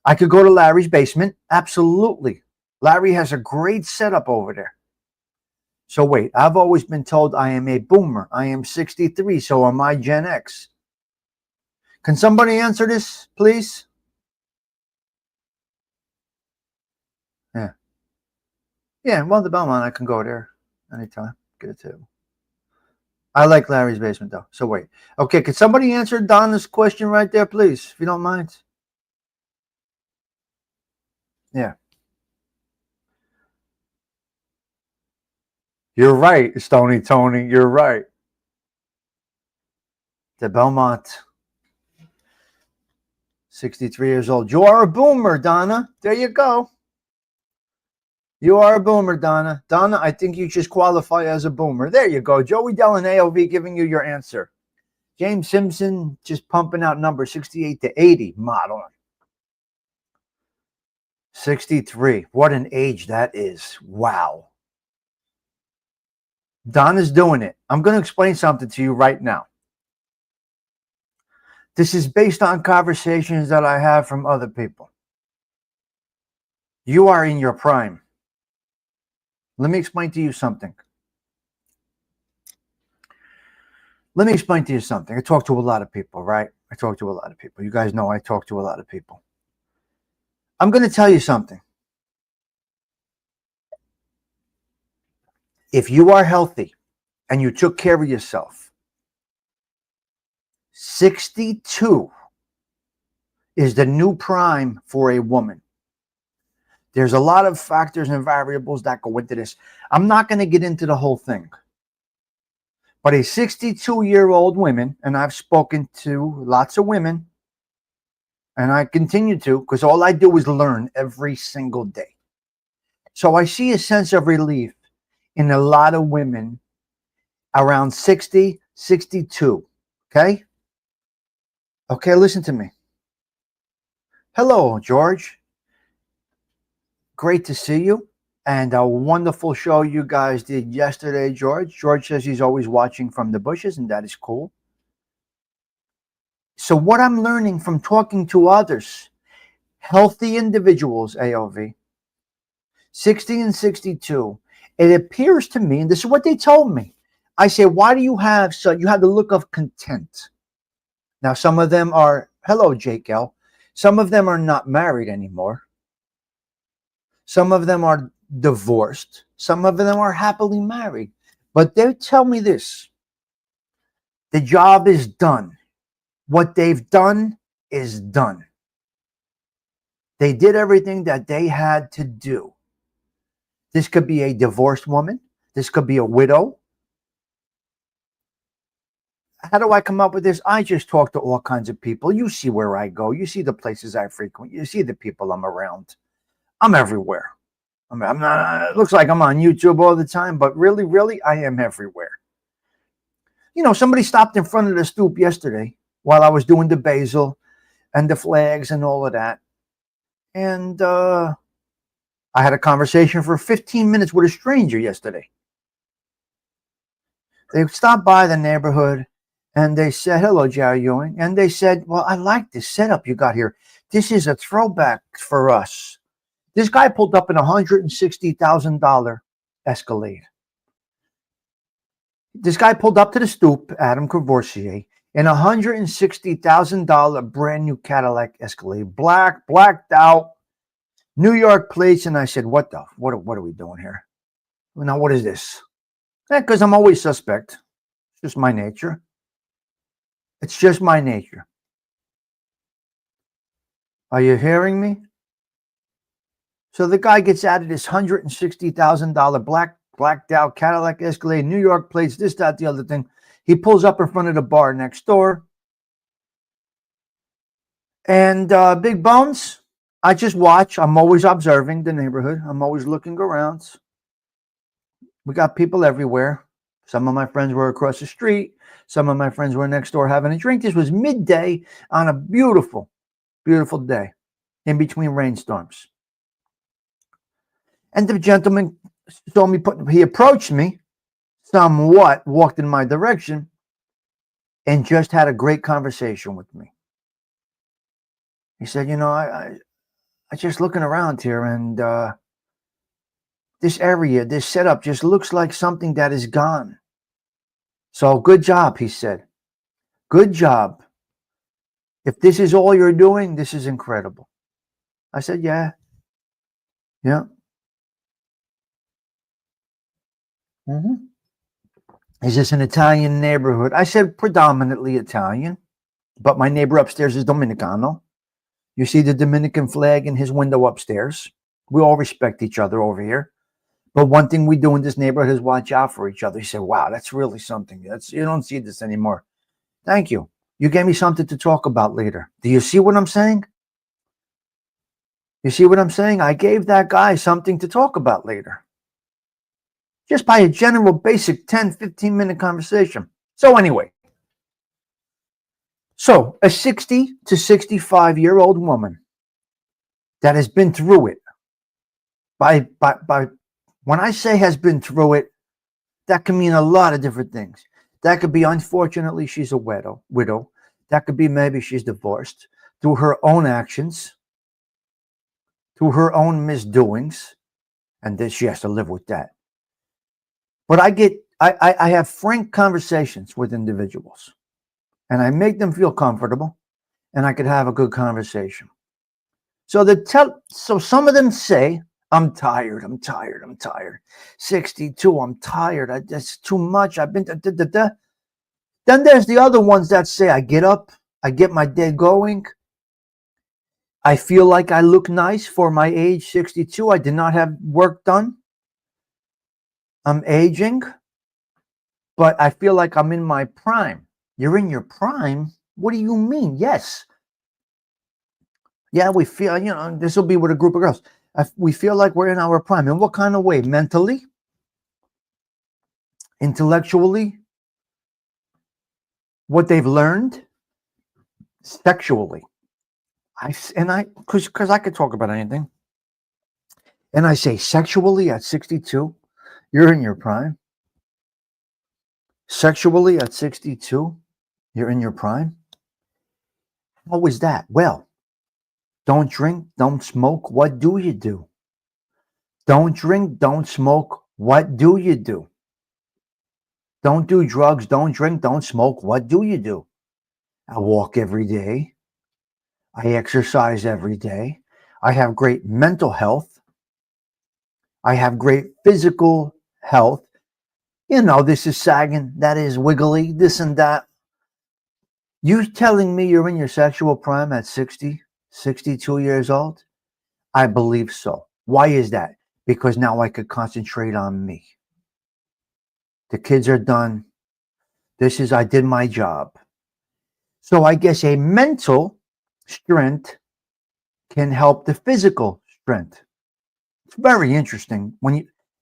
I could go to Larry's basement. Absolutely. Larry has a great setup over there. So wait, I've always been told I am a boomer. I am 63, so am I Gen X? Can somebody answer this, please? Yeah. Yeah, well, the Belmont, I can go there anytime. Get a table. I like Larry's basement, though. So wait. Okay, could somebody answer Donna's question right there, please, if you don't mind? Yeah. You're right, Stony Tony. You're right. The Belmont. 63 years old. You are a boomer, Donna. There you go. You are a boomer, Donna. Donna, I think you just qualify as a boomer. There you go. Joey Dell and AOV giving you your answer. James Simpson just pumping out number 68 to 80 model. 63. What an age that is. Wow. Donna's doing it. I'm going to explain something to you right now. This is based on conversations that I have from other people. You are in your prime. Let me explain to you something. I talk to a lot of people, right? I talk to a lot of people. You guys know I talk to a lot of people. I'm going to tell you something. If you are healthy and you took care of yourself, 62 is the new prime for a woman. There's a lot of factors and variables that go into this. I'm not going to get into the whole thing. But a 62-year-old woman, and I've spoken to lots of women, and I continue to, because all I do is learn every single day. So I see a sense of relief in a lot of women around 60, 62. Okay? Okay, listen to me. Hello, George. Great to see you. And a wonderful show you guys did yesterday, George. George says he's always watching from the bushes, and that is cool. So what I'm learning from talking to others, healthy individuals, AOV, 60 and 62, it appears to me, and this is what they told me. I say, why do you have, so you have the look of content. Now, some of them are, hello, Jake L. Some of them are not married anymore. Some of them are divorced. Some of them are happily married. But they tell me this: the job is done. What they've done is done. They did everything that they had to do. This could be a divorced woman. This could be a widow. How do I come up with this? I just talk to all kinds of people. You see where I go. You see the places I frequent. You see the people I'm around. I'm everywhere. I'm not, it looks like I'm on YouTube all the time, but really, I am everywhere. You know, somebody stopped in front of the stoop yesterday while I was doing the basil and the flags and all of that. And I had a conversation for 15 minutes with a stranger yesterday. They stopped by the neighborhood and they said, hello, Jerry Ewing. And they said, well, I like this setup you got here. This is a throwback for us. This guy pulled up in a $160,000 Escalade. This guy pulled up to the stoop, Adam Courvoisier, in a $160,000 brand new Cadillac Escalade, blacked out, New York plates. And I said, what are we doing here? Now, what is this? Because I'm always suspect. It's just my nature. It's just my nature. Are you hearing me? So the guy gets out of this $160,000 blacked out Cadillac Escalade, New York plates, this, that, the other thing. He pulls up in front of the bar next door. And Big Bones, I just watch. I'm always observing the neighborhood. I'm always looking around. We got people everywhere. Some of my friends were across the street. Some of my friends were next door having a drink. This was midday on a beautiful, beautiful day in between rainstorms. And the gentleman saw me, he approached me somewhat, walked in my direction, and just had a great conversation with me. He said, you know, I just looking around here, and this area, this setup just looks like something that is gone. So good job, he said. Good job. If this is all you're doing, this is incredible. I said, yeah. Is this an Italian neighborhood? I said predominantly Italian, but my neighbor upstairs is Dominicano. You see the Dominican flag in his window upstairs. We all respect each other over here. But one thing we do in this neighborhood is watch out for each other. He said, wow, that's really something. You don't see this anymore. Thank you. You gave me something to talk about later. Do you see what I'm saying? You see what I'm saying? I gave that guy something to talk about later. Just by a general basic 10, 15-minute conversation. So anyway. So a 60 to 65-year-old woman that has been through it. By when I say has been through it, that can mean a lot of different things. That could be, unfortunately, she's a widow. That could be maybe she's divorced through her own actions, through her own misdoings, and then she has to live with that. But I have frank conversations with individuals, and I make them feel comfortable, and I could have a good conversation. So some of them say, I'm tired. 62, I'm tired. That's too much. I've been. Then there's the other ones that say, I get up, I get my day going. I feel like I look nice for my age, 62. I did not have work done. I'm aging, but I feel like I'm in my prime. You're in your prime? What do you mean? Yes. Yeah, we feel, this will be with a group of girls. We feel like we're in our prime. In what kind of way? Mentally? Intellectually? What they've learned? Sexually? Because I could talk about anything. And I say, sexually at 62, you're in your prime. Sexually at 62, you're in your prime. What was that? Well, don't drink, don't smoke. What do you do? Don't drink, don't smoke. What do you do? Don't do drugs, don't drink, don't smoke. What do you do? I walk every day. I exercise every day. I have great mental health. I have great physical health. This is sagging, that is wiggly, this and that. You telling me you're in your sexual prime at 60, 62 years old? I believe so. Why is that? Because now I could concentrate on me. The kids are done. I did my job. So I guess a mental strength can help the physical strength. It's very interesting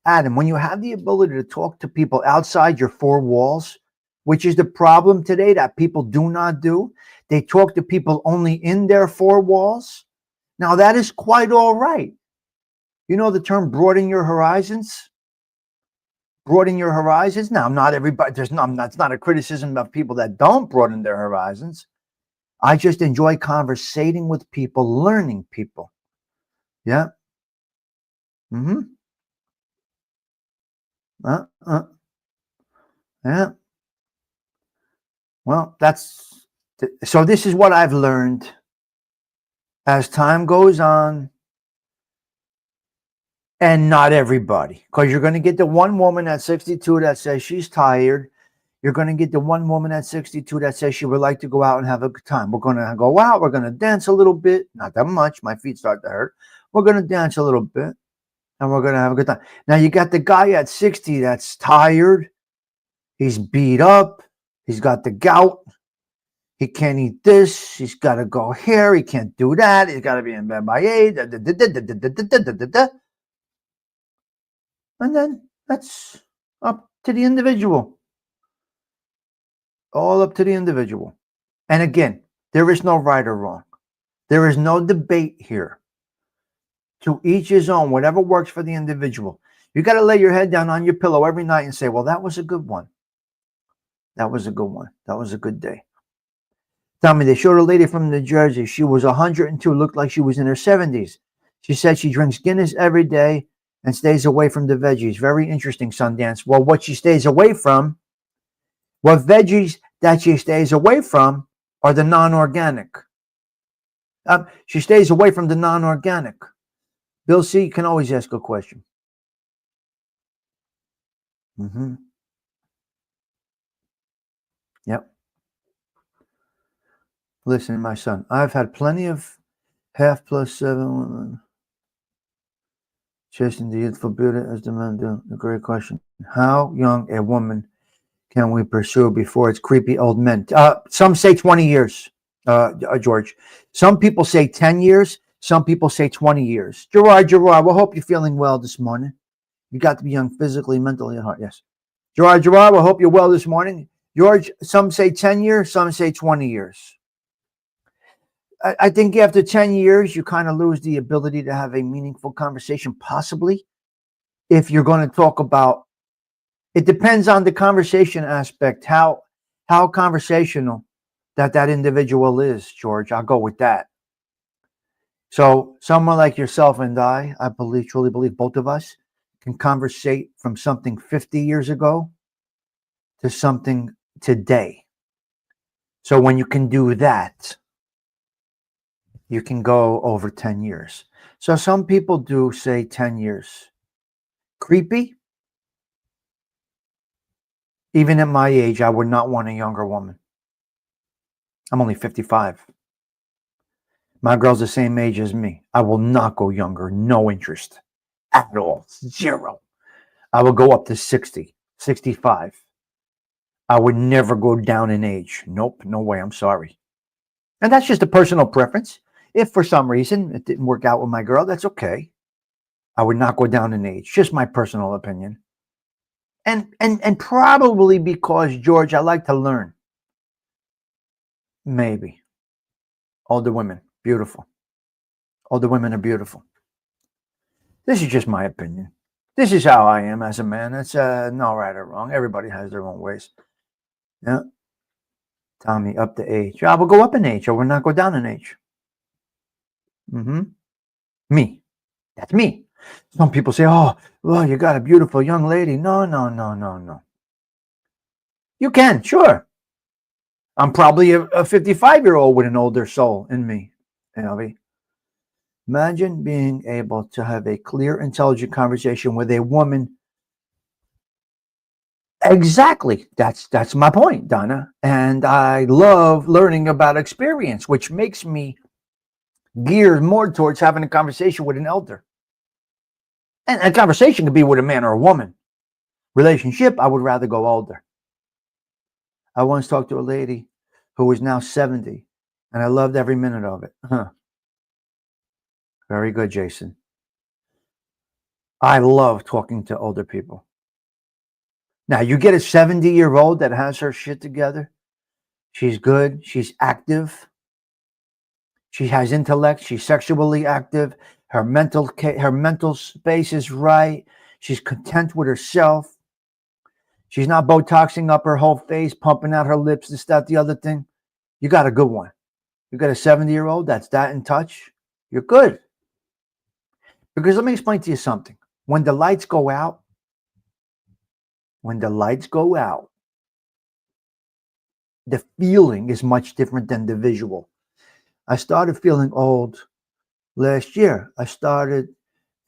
Adam, when you have the ability to talk to people outside your four walls, which is the problem today that people do not do. They talk to people only in their four walls. Now that is quite all right. You know the term broaden your horizons? Broaden your horizons. Now, not everybody, that's not a criticism of people that don't broaden their horizons. I just enjoy conversating with people, learning people. Yeah. Mm-hmm. Yeah. Well, so this is what I've learned as time goes on, and not everybody, because you're going to get the one woman at 62 that says she's tired. You're going to get the one woman at 62 that says she would like to go out and have a good time. We're going to go out. We're going to dance a little bit. Not that much. My feet start to hurt. We're going to dance a little bit, and we're going to have a good time. Now, you got the guy at 60 that's tired. He's beat up. He's got the gout. He can't eat this. He's got to go here. He can't do that. He's got to be in bed by 8. And then that's up to the individual. All up to the individual. And again, there is no right or wrong. There is no debate here. To each his own, whatever works for the individual. You got to lay your head down on your pillow every night and say, well, that was a good one. That was a good one. That was a good day. Tell me, they showed a lady from New Jersey. She was 102, looked like she was in her 70s. She said she drinks Guinness every day and stays away from the veggies. Very interesting, Sundance. Well, what she stays away from, what veggies that she stays away from are the non-organic. She stays away from the non-organic. Bill C, you can always ask a question. Mm-hmm. Yep. Listen, my son, I've had plenty of half plus 7 women chasing the youthful beauty as the men do. A great question. How young a woman can we pursue before it's creepy old men? Some say 20 years, George. Some people say 10 years. Some people say 20 years. Gerard, we hope you're feeling well this morning. You got to be young physically, mentally, and heart. Yes. Gerard, we hope you're well this morning. George, some say 10 years. Some say 20 years. I think after 10 years, you kind of lose the ability to have a meaningful conversation, possibly. If you're going to talk about, it depends on the conversation aspect, how conversational that individual is, George. I'll go with that. So someone like yourself and I truly believe both of us can conversate from something 50 years ago to something today. So when you can do that, you can go over 10 years. So some people do say 10 years. Creepy? Even at my age, I would not want a younger woman. I'm only 55. My girl's the same age as me. I will not go younger. No interest at all. 0. I will go up to 60, 65. I would never go down in age. Nope, no way. I'm sorry. And that's just a personal preference. If for some reason it didn't work out with my girl, that's okay. I would not go down in age. Just my personal opinion. And probably because, George, I like to learn. Maybe. Older women, beautiful. Older women are beautiful. This is just my opinion. This is how I am as a man. It's no right or wrong. Everybody has their own ways. Yeah. Tommy, up the age. I will go up in age, or will not go down in age. Me. That's me. Some people say, oh, well, you got a beautiful young lady. No, no, no, no, no. You can, sure. I'm probably a 55-year-old with an older soul in me. Imagine being able to have a clear, intelligent conversation with a woman. Exactly. That's my point, Donna. And I love learning about experience, which makes me geared more towards having a conversation with an elder. And a conversation could be with a man or a woman. Relationship, I would rather go older. I once talked to a lady who was now 70, and I loved every minute of it. Very good, Jason. I love talking to older people. Now, you get a 70-year-old that has her shit together. She's good. She's active. She has intellect. She's sexually active. Her mental space is right. She's content with herself. She's not Botoxing up her whole face, pumping out her lips, this, that, the other thing. You got a good one. You got a 70-year-old that's that in touch. You're good. Because let me explain to you something. When the lights go out, the feeling is much different than the visual. I started feeling old last year. I started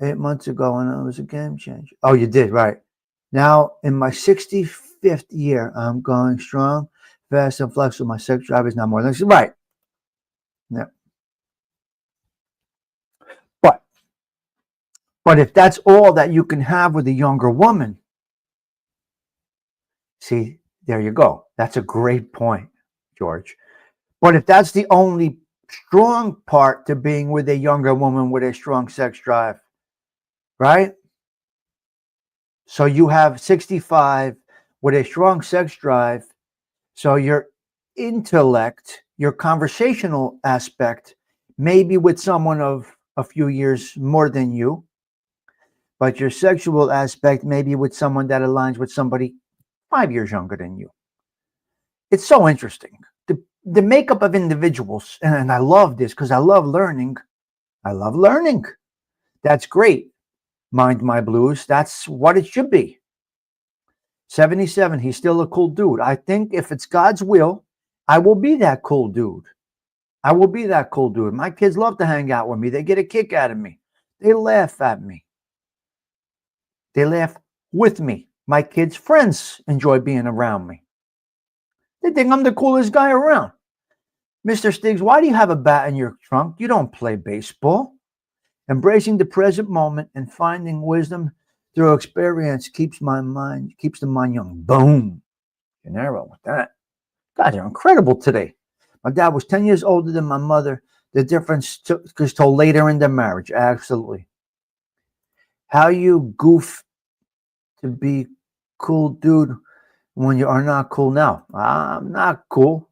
8 months ago and I was a game changer. Oh, you did, right. Now, in my 65th year, I'm going strong, fast, and flexible. My sex drive is not more than right. Yeah. But if that's all that you can have with a younger woman, see, there you go. That's a great point, George. But if that's the only strong part to being with a younger woman with a strong sex drive, right? So you have 65 with a strong sex drive. So your intellect, your conversational aspect, maybe with someone of a few years more than you, but your sexual aspect maybe with someone that aligns with somebody 5 years younger than you. It's so interesting. The makeup of individuals, and I love this because I love learning. That's great. Mind my blues. That's what it should be. 77, he's still a cool dude. I think if it's God's will, I will be that cool dude. My kids love to hang out with me. They get a kick out of me. They laugh at me. They laugh with me. My kids' friends enjoy being around me. They think I'm the coolest guy around. Mr. Stiggs, why do you have a bat in your trunk? You don't play baseball. Embracing the present moment and finding wisdom through experience keeps the mind young. Boom. Gennaro with that. God, they're incredible today. My dad was 10 years older than my mother. The difference is told later in their marriage. Absolutely. How you goof to be cool dude when you are not cool now? I'm not cool.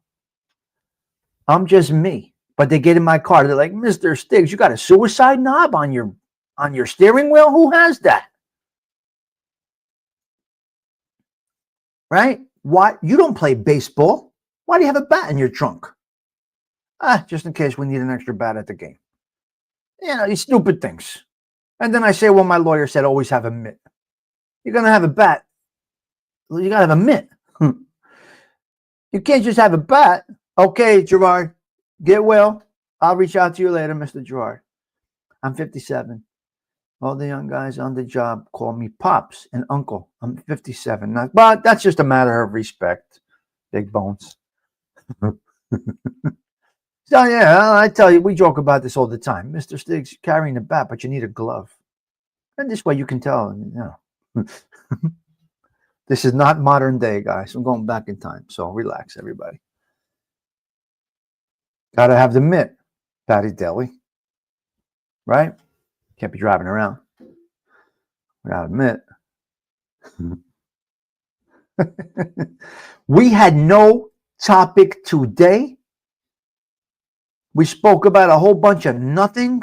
I'm just me. But they get in my car. They're like, Mr. Stiggs, you got a suicide knob on your steering wheel? Who has that? Right? Why? You don't play baseball. Why do you have a bat in your trunk? Just in case we need an extra bat at the game. These stupid things. And then I say, well, my lawyer said always have a mitt. You're going to have a bat. You got to have a mitt. You can't just have a bat. Okay, Gerard, get well. I'll reach out to you later, Mr. Gerard. I'm 57. All the young guys on the job call me Pops and Uncle. I'm 57. But that's just a matter of respect, big bones. So, yeah, I tell you, we joke about this all the time. Mr. Stiggs, carrying a bat, but you need a glove. And this way you can tell, This is not modern day, guys. I'm going back in time. So relax, everybody. Got to have the mitt, Patty Deli. Right? Can't be driving around without a mitt. We had no topic today. We spoke about a whole bunch of nothing.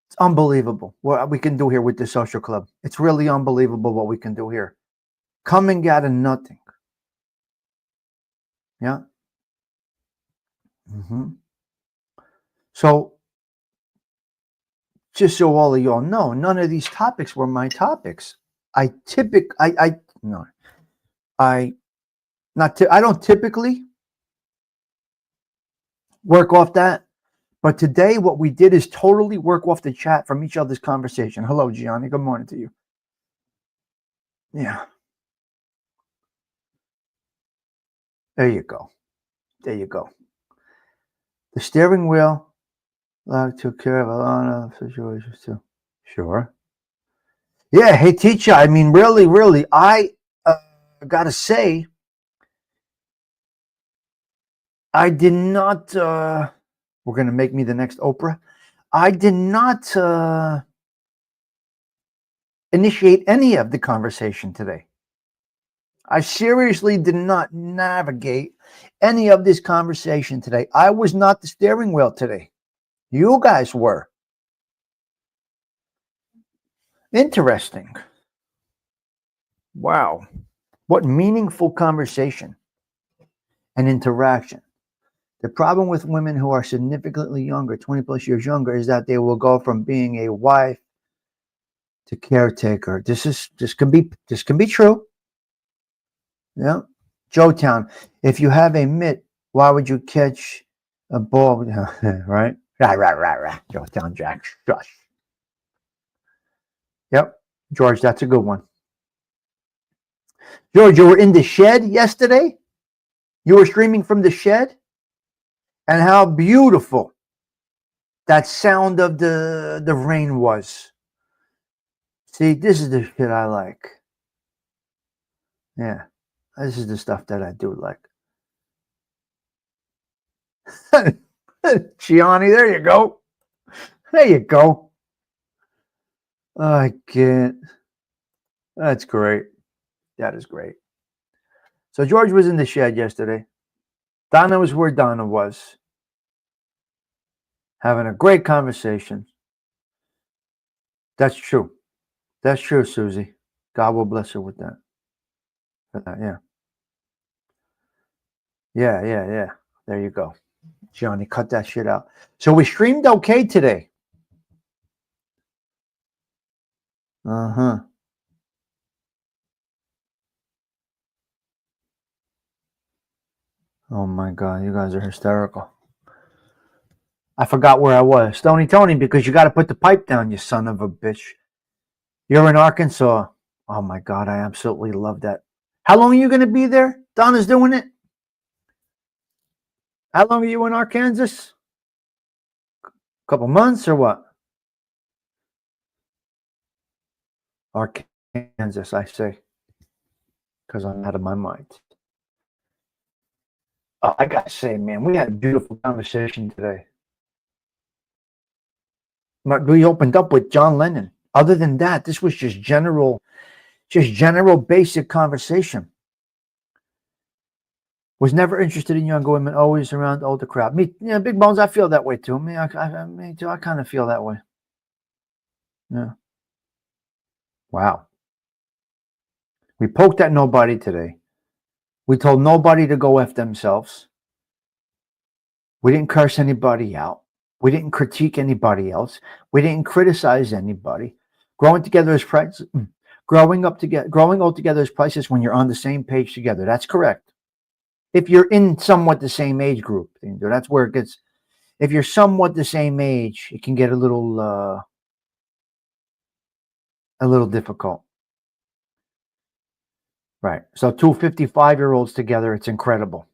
It's unbelievable what we can do here with the social club. It's really unbelievable what we can do here. Coming out of nothing. Yeah. Mm-hmm. So just so all of y'all know, none of these topics were my topics. I no, I I don't typically work off that, but today what we did is totally work off the chat from each other's conversation. Hello, Gianni. Good morning to you. Yeah. There you go. There you go. The steering wheel took care of a lot of situations too. Sure. Yeah. Hey, teacher. I mean, really, I gotta say, I did not. We're gonna make me the next Oprah. I did not initiate any of the conversation today. I seriously did not navigate any of this conversation today. I was not the steering wheel today. You guys were. Interesting. Wow. What meaningful conversation and interaction. The problem with women who are significantly younger, 20 plus years younger, is that they will go from being a wife to caretaker. This can be true. Yeah. Joetown. If you have a mitt, why would you catch a ball? Right? Right. Joetown Jack. Shush. Yep. George, that's a good one. George, you were in the shed yesterday? You were streaming from the shed? And how beautiful that sound of the rain was. See, this is the shit I like. Yeah. This is the stuff that I do like. Gianni, there you go. There you go. I can't. That's great. That is great. So George was in the shed yesterday. Donna was where Donna was, having a great conversation. That's true. That's true, Susie. God will bless her with that. For that, yeah. Yeah. There you go. Johnny, cut that shit out. So we streamed okay today. Uh-huh. Oh my God, you guys are hysterical. I forgot where I was. Stony Tony, because you got to put the pipe down, you son of a bitch. You're in Arkansas. Oh my God, I absolutely love that. How long are you going to be there? Donna's doing it. How long are you in Arkansas? A couple months or what? Arkansas, I say, because I'm out of my mind. Oh, I gotta say, man, we had a beautiful conversation today. We opened up with John Lennon. Other than that, this was just general basic conversation. Was never interested in younger women, always around older crowd. Me, yeah, Big Bones, I feel that way too. Me too. I kind of feel that way. Yeah. Wow. We poked at nobody today. We told nobody to go F themselves. We didn't curse anybody out. We didn't critique anybody else. We didn't criticize anybody. Growing together is priceless. Growing old together is priceless when you're on the same page together. That's correct. If you're in somewhat the same age group, that's where it gets. If you're somewhat the same age, it can get a little difficult. Right. So 255-year-olds together, it's incredible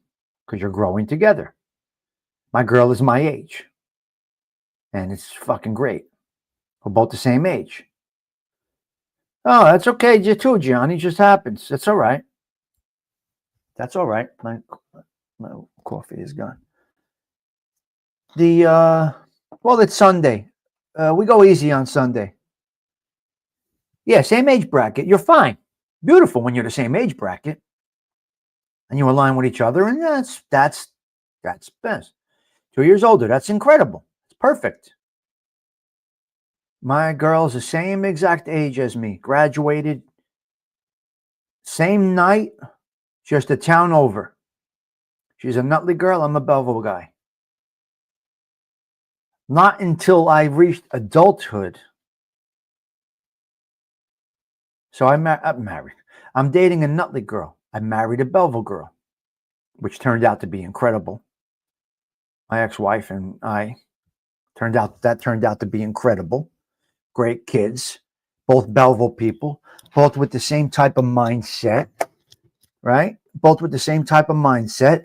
because you're growing together. My girl is my age. And it's fucking great. We're both the same age. Oh, that's okay. You too, Gianni. It just happens. That's all right. That's all right. My coffee is gone. Well, it's Sunday. We go easy on Sunday. Yeah, same age bracket. You're fine. Beautiful when you're the same age bracket. And you align with each other. And that's best. 2 years older. That's incredible. It's perfect. My girl's the same exact age as me. Graduated same night, just a town over. She's a Nutley girl. I'm a Belleville guy. Not until I reached adulthood. So I'm married. I'm dating a Nutley girl. I married a Belleville girl, which turned out to be incredible. My ex-wife and I turned out to be incredible. Great kids, both Belleville people, both with the same type of mindset, right? Both with the same type of mindset,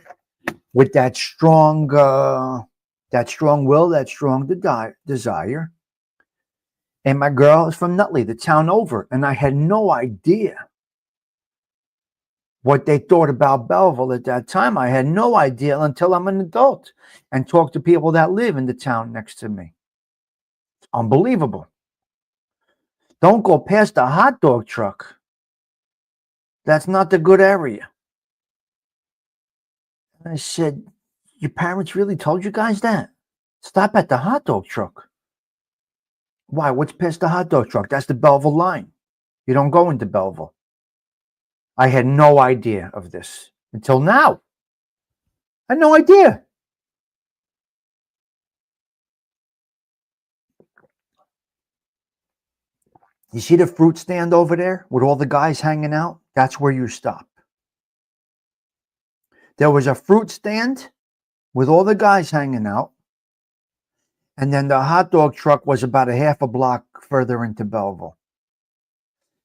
with that strong will, that strong desire. And my girl is from Nutley, the town over, and I had no idea what they thought about Belleville at that time. I had no idea until I'm an adult and talk to people that live in the town next to me. It's unbelievable. Don't go past the hot dog truck. That's not the good area. I said, your parents really told you guys that? Stop at the hot dog truck. Why? What's past the hot dog truck? That's the Belleville line. You don't go into Belleville. I had no idea of this until now. I had no idea. You see the fruit stand over there with all the guys hanging out? That's where you stop. There was a fruit stand with all the guys hanging out. And then the hot dog truck was about a half a block further into Belleville.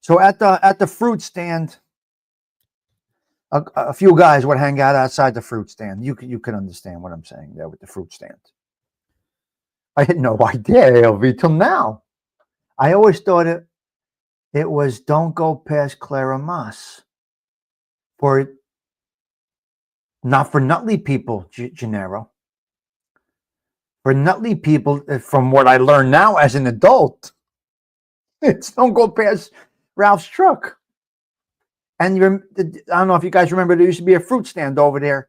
So at the fruit stand, a few guys would hang out outside the fruit stand. You can understand what I'm saying there with the fruit stand. I had no idea, LV, till now. I always thought it was don't go past Clara Moss. Not for Nutley people, Gennaro. For Nutley people, from what I learned now as an adult, it's don't go past Ralph's truck. And I don't know if you guys remember, there used to be a fruit stand over there.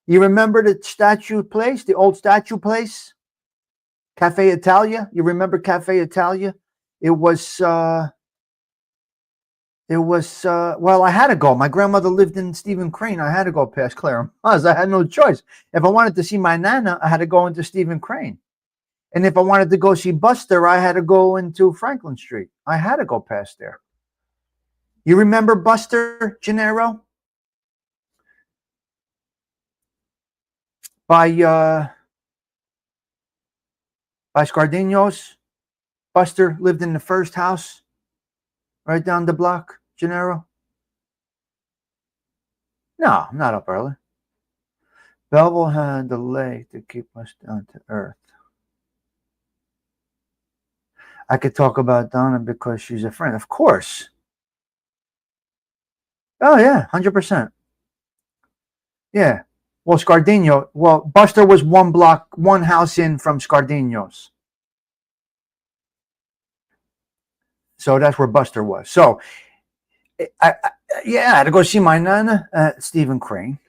You remember the statue place, the old statue place? Cafe Italia? You remember Cafe Italia? It was, well, I had to go. My grandmother lived in Stephen Crane. I had to go past Clara Moss. I had no choice. If I wanted to see my Nana, I had to go into Stephen Crane. And if I wanted to go see Buster, I had to go into Franklin Street. I had to go past there. You remember Buster, Gennaro? By Scardino's? Buster lived in the first house right down the block, Gennaro? No, I'm not up early. Belleville had the lake to keep us down to earth. I could talk about Donna because she's a friend. Of course. Oh, yeah, 100%. Yeah. Well, Scardino. Well, Buster was one house in from Scardino's. So that's where Buster was. So, I had to go see my Nana at Stephen Crane.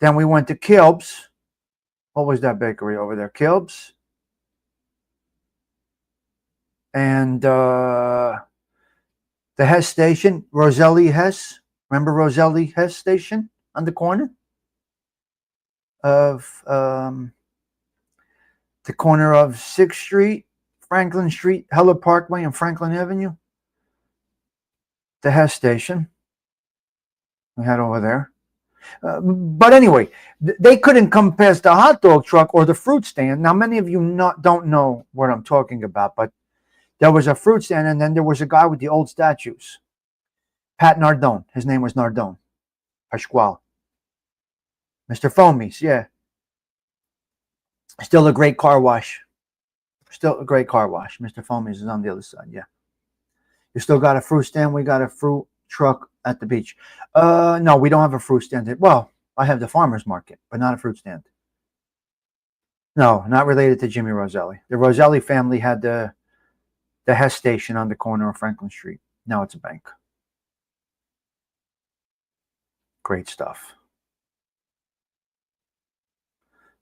Then we went to Kilb's. What was that bakery over there? Kilb's. And the Hess station, Roselli Hess. Remember Roselli Hess station on the corner of the corner of 6th Street, Franklin Street, Heller Parkway, and Franklin Avenue? The Hess station. We had over there. But anyway, they couldn't come past the hot dog truck or the fruit stand. Now, many of you don't know what I'm talking about, but there was a fruit stand, and then there was a guy with the old statues. Pat Nardone. His name was Nardone. Pasquale. Mr. Foamies, yeah. Still a great car wash. Still a great car wash. Mr. Foamies is on the other side, yeah. You still got a fruit stand? We got a fruit truck at the beach. No, we don't have a fruit stand. Well, I have the farmer's market, but not a fruit stand. No, not related to Jimmy Roselli. The Roselli family had the Hess station on the corner of Franklin Street. Now it's a bank. Great stuff.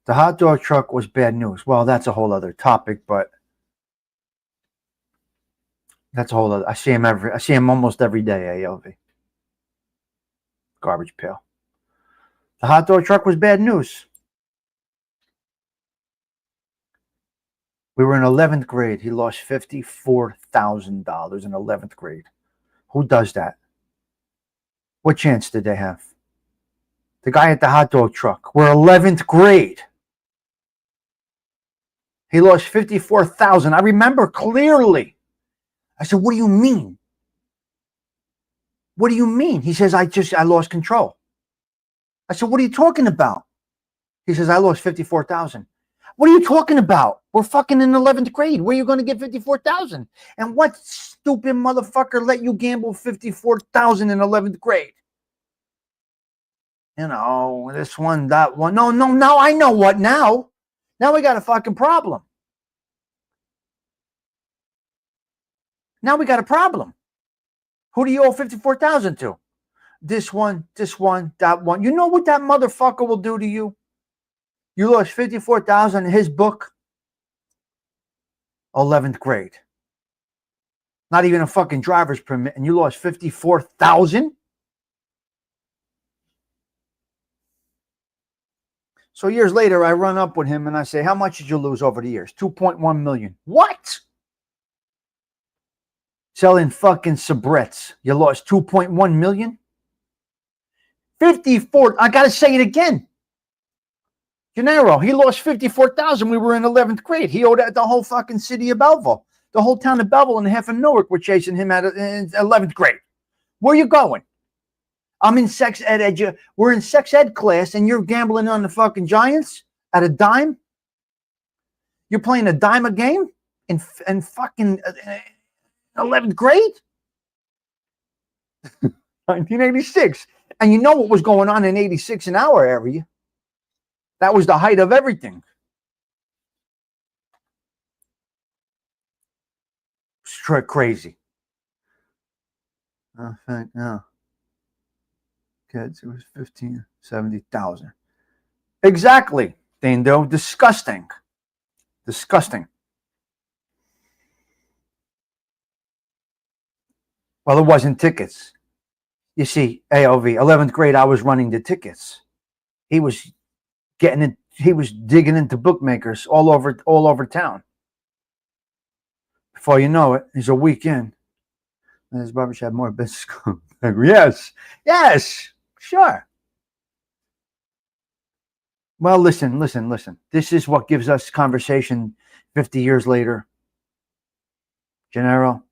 The hot dog truck was bad news. Well, that's a whole other topic, but that's a whole other. I see him almost every day, ALV. Garbage pail. The hot dog truck was bad news. We were in 11th grade. He lost $54,000 in 11th grade. Who does that? What chance did they have? The guy at the hot dog truck. We're 11th grade. He lost $54,000. I remember clearly. I said, what do you mean? What do you mean? He says, I lost control. I said, what are you talking about? He says, I lost $54,000. What are you talking about? We're fucking in 11th grade. Where are you going to get $54,000? And what stupid motherfucker let you gamble $54,000 in 11th grade? You know, this one, that one. No, now I know what now. Now we got a fucking problem. Now we got a problem. Who do you owe $54,000 to? This one, that one. You know what that motherfucker will do to you? You lost $54,000 in his book. 11th grade. Not even a fucking driver's permit, and you lost $54,000? So years later, I run up with him and I say, how much did you lose over the years? 2.1 million. What? Selling fucking cigarettes. You lost 2.1 million? 54. I got to say it again. Gennaro, he lost $54,000. We were in 11th grade. He owed the whole fucking city of Belleville. The whole town of Belleville and half of Newark were chasing him in 11th grade. Where are you going? I'm in sex ed. We're in sex ed class and you're gambling on the fucking Giants at a dime? You're playing a dime a game in fucking 11th grade? 1986. And you know what was going on in 86 in our area. That was the height of everything. Straight crazy. No. Kids, it was 70,000. Exactly, Dando. Disgusting. Disgusting. Well, it wasn't tickets. You see, AOV, 11th grade, I was running the tickets. He was getting it. He was digging into bookmakers all over town. Before you know it, he's a weekend. And his barbershop more business. Yes, sure. Well, listen. This is what gives us conversation 50 years later. Gennaro.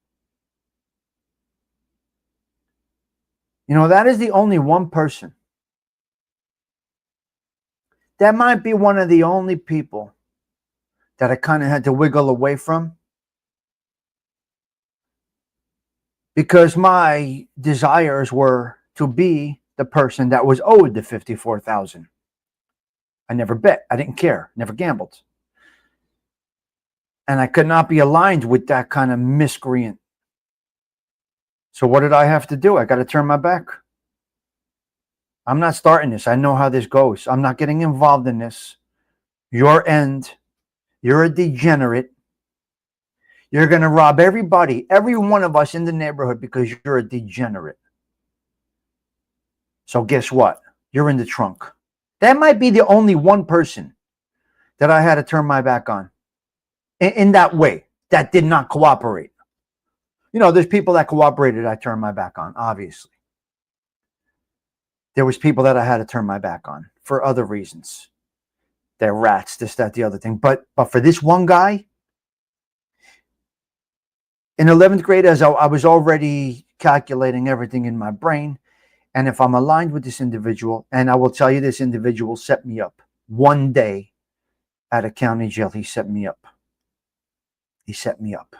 You know, that is the only one person. That might be one of the only people that I kind of had to wiggle away from. Because my desires were to be the person that was owed the $54,000. I never bet. I didn't care. Never gambled. And I could not be aligned with that kind of miscreant. So what did I have to do? I got to turn my back. I'm not starting this. I know how this goes. I'm not getting involved in this. Your end. You're a degenerate. You're going to rob everybody, every one of us in the neighborhood because you're a degenerate. So guess what? You're in the trunk. That might be the only one person that I had to turn my back on in that way, that did not cooperate. You know, there's people that cooperated, I turned my back on, obviously. There was people that I had to turn my back on for other reasons. They're rats, this, that, the other thing. But for this one guy, in 11th grade, as I was already calculating everything in my brain, and if I'm aligned with this individual, and I will tell you, this individual set me up. One day at a county jail, he set me up. He set me up.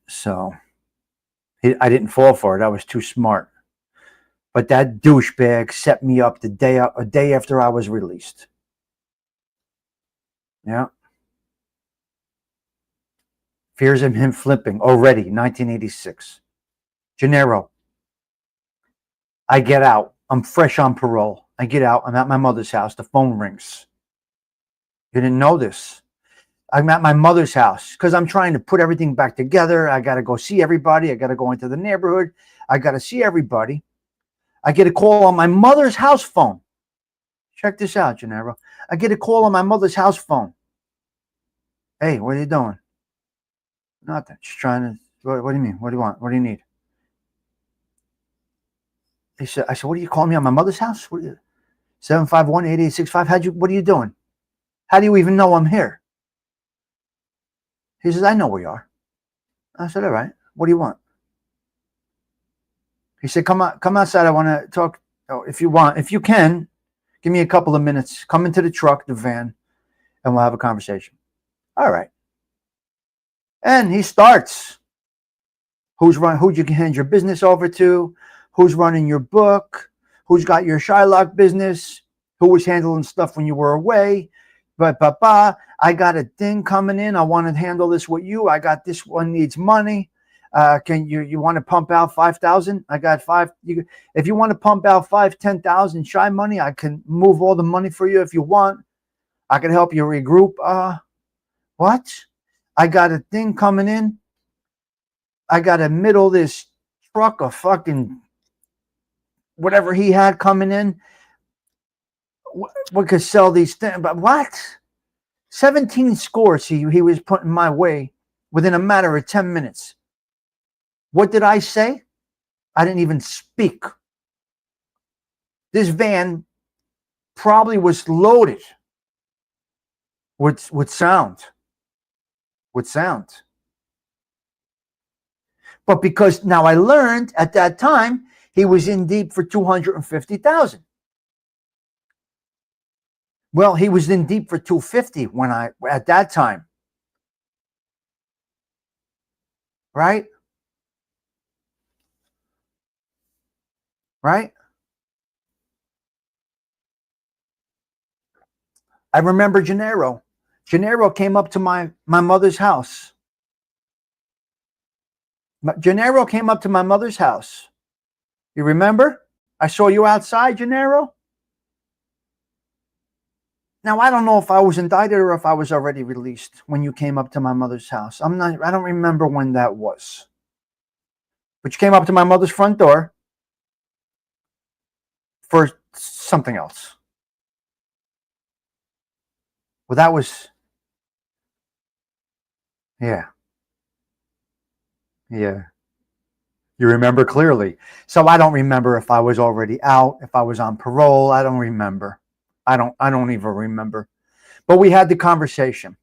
So I didn't fall for it. I was too smart. But that douchebag set me up a day after I was released. Yeah. Fears of him flipping already, 1986. Gennaro. I get out. I'm fresh on parole. I get out. I'm at my mother's house. The phone rings. You didn't know this. I'm at my mother's house because I'm trying to put everything back together. I got to go see everybody. I got to go into the neighborhood. I got to see everybody. I get a call on my mother's house phone. Check this out, Gennaro. I get a call on my mother's house phone. Hey, what are you doing? Nothing. Just trying to. What do you mean? What do you want? What do you need? I said, what are you calling me on my mother's house? 751-8865. What are you doing? How do you even know I'm here? He says, I know where you are. I said, all right. What do you want? He said, come outside. I want to talk. Oh, if you can, give me a couple of minutes. Come into the truck, the van, and we'll have a conversation. All right. And he starts. Who you can hand your business over to? Who's running your book? Who's got your Shylock business? Who was handling stuff when you were away? I got a thing coming in. I want to handle this with you. I got this one needs money. Can you want to pump out 5,000? I got five. If you want to pump out 10,000 Shy money, I can move all the money for you if you want. I can help you regroup. What? I got a thing coming in. I got to middle this truck of fucking whatever he had coming in. We could sell these things, but what? 17 scores he was putting my way within a matter of 10 minutes. What did I say? I didn't even speak. This van probably was loaded with sound. With sound. But because now I learned at that time, he was in deep for 250,000. Well, he was in deep for 250 at that time. Right? Right? I remember Gennaro. Gennaro came up to my mother's house. Gennaro came up to my mother's house. You remember? I saw you outside, Gennaro. Now, I don't know if I was indicted or if I was already released when you came up to my mother's house. I don't remember when that was. But you came up to my mother's front door for something else. Well, that was, yeah. Yeah. You remember clearly. So I don't remember if I was already out, if I was on parole. I don't remember. I don't even remember. But we had the conversation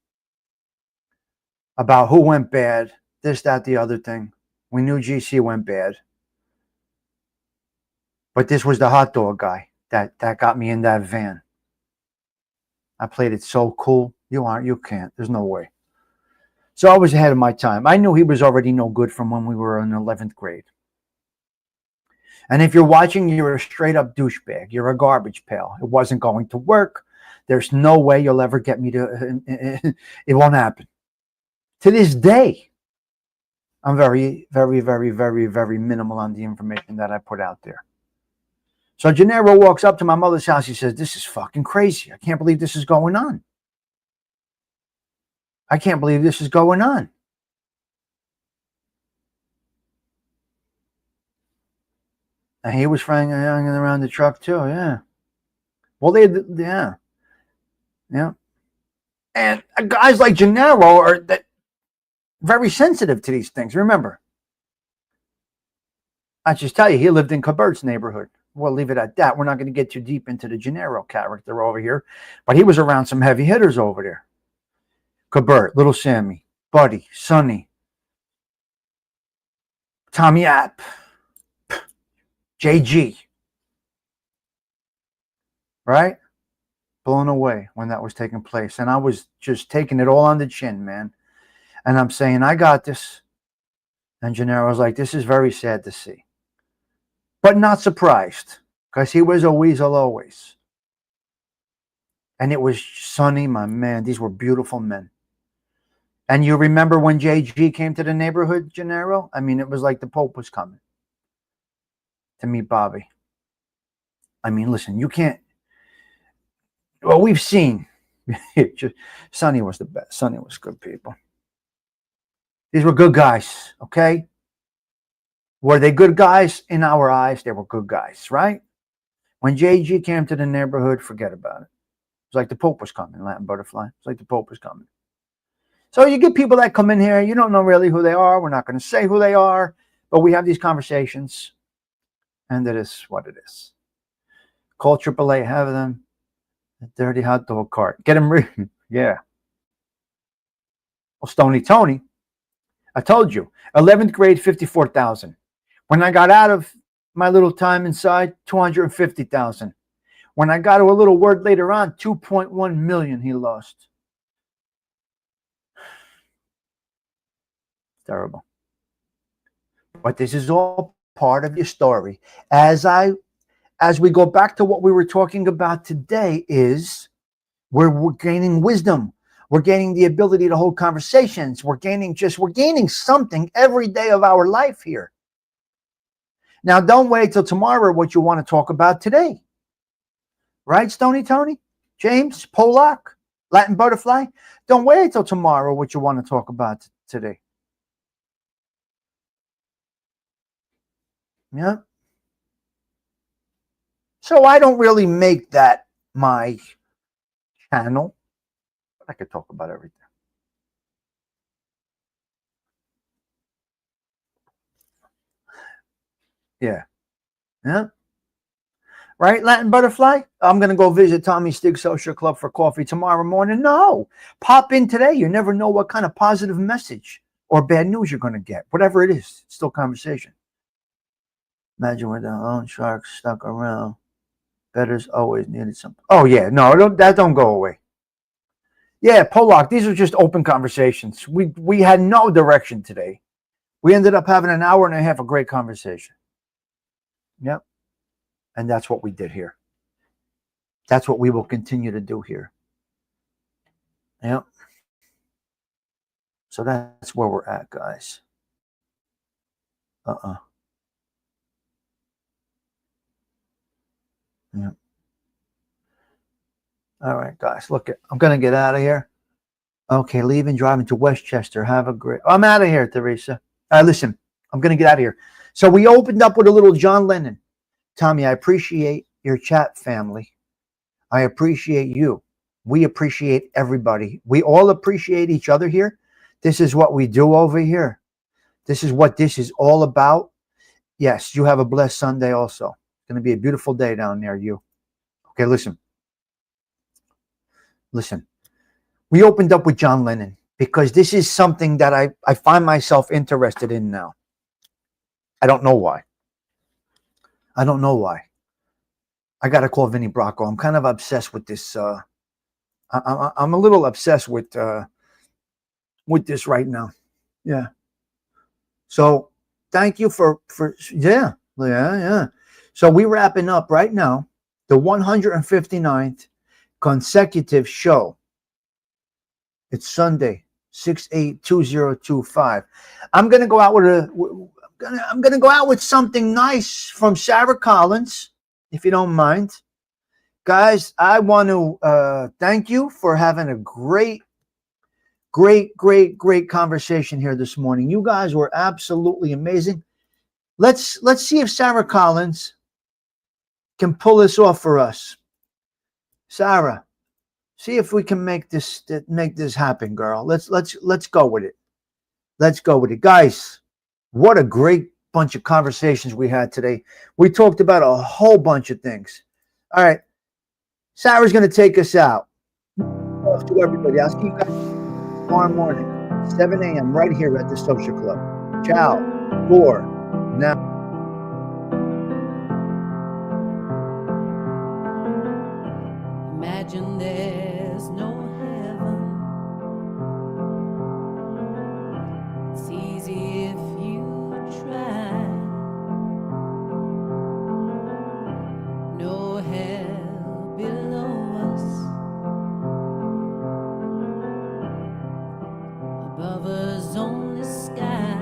about who went bad, this, that, the other thing. We knew GC went bad. But this was the hot dog guy that got me in that van. I played it so cool. You can't. There's no way. So I was ahead of my time. I knew he was already no good from when we were in 11th grade. And if you're watching, you're a straight up douchebag. You're a garbage pail. It wasn't going to work. There's no way you'll ever get me to, it won't happen. To this day, I'm very, very, very, very, very minimal on the information that I put out there. So Gennaro walks up to my mother's house. He says, this is fucking crazy. I can't believe this is going on. I can't believe this is going on. And he was hanging around the truck too, yeah. Well, yeah. And guys like Gennaro are very sensitive to these things. Remember, I just tell you, he lived in Cabert's neighborhood. We'll leave it at that. We're not going to get too deep into the Gennaro character over here, but he was around some heavy hitters over there. Cabert, Little Sammy, Buddy, Sonny, Tommy App, JG. Right? Blown away when that was taking place. And I was just taking it all on the chin, man. And I'm saying, I got this. And Gennaro was like, this is very sad to see. But not surprised, because he was a weasel always. And it was Sonny, my man. These were beautiful men. And you remember when JG came to the neighborhood, Gennaro? I mean, it was like the Pope was coming to meet Bobby. I mean, listen, you can't. Well, we've seen. Sonny was the best. Sonny was good people. These were good guys, okay? Were they good guys? In our eyes, they were good guys, right? When JG came to the neighborhood, forget about it. It's like the Pope was coming, Latin butterfly. It's like the Pope was coming. So you get people that come in here, you don't know really who they are. We're not going to say who they are, but we have these conversations, and it is what it is. Call AAA, have them. A dirty hot dog cart. Get him reading. Yeah. Well, Stony Tony, I told you, 11th grade, 54,000. When I got out of my little time inside, 250,000. When I got to a little word later on, 2.1 million he lost. Terrible. But this is all part of your story. As we go back to what we were talking about today, is we're gaining wisdom. We're gaining the ability to hold conversations. We're gaining something every day of our life here. Now, don't wait till tomorrow what you want to talk about today. Right, Stony Tony? James, Polak, Latin Butterfly? Don't wait till tomorrow what you want to talk about today. Yeah. So I don't really make that my channel, but I could talk about everything. Yeah. Yeah. Right, Latin Butterfly? I'm going to go visit Tommy Stig Social Club for coffee tomorrow morning. No. Pop in today. You never know what kind of positive message or bad news you're going to get. Whatever it is, it's still conversation. Imagine we're the lone sharks stuck around. Betters always needed something. Oh, yeah. No, that don't go away. Yeah, Polak, these are just open conversations. We had no direction today. We ended up having an hour and a half of great conversation. Yep. And that's what we did here. That's what we will continue to do here. Yep. So that's where we're at, guys. Yeah. All right, guys. Look, I'm going to get out of here. Okay, leaving, driving to Westchester. Have a great... I'm out of here, Teresa. Listen, I'm going to get out of here. So we opened up with a little John Lennon. Tommy, I appreciate your chat family. I appreciate you. We appreciate everybody. We all appreciate each other here. This is what we do over here. This is what this is all about. Yes, you have a blessed Sunday also. It's going to be a beautiful day down there, you. Okay, listen. Listen. We opened up with John Lennon because this is something that I find myself interested in now. I don't know why. I don't know why. I got to call Vinnie Bracco. I'm kind of obsessed with this. I'm a little obsessed with this right now. Yeah. So thank you for yeah. So we're wrapping up right now the 159th consecutive show. It's Sunday, 6/8/2025. I'm gonna go out with something nice from Sarah Collins, if you don't mind. Guys, I want to thank you for having a great conversation here this morning. You guys were absolutely amazing. Let's see if Sarah Collins can pull this off for us. Sarah, see if we can make this happen, girl. Let's go with it. Let's go with it. Guys, what a great bunch of conversations we had today. We talked about a whole bunch of things. All right. Sarah's going to take us out. To everybody. I'll see you guys tomorrow morning, 7 a.m. right here at the Social Club. Ciao. For now. Imagine there's no heaven. It's easy if you try. No hell below us. Above us only sky.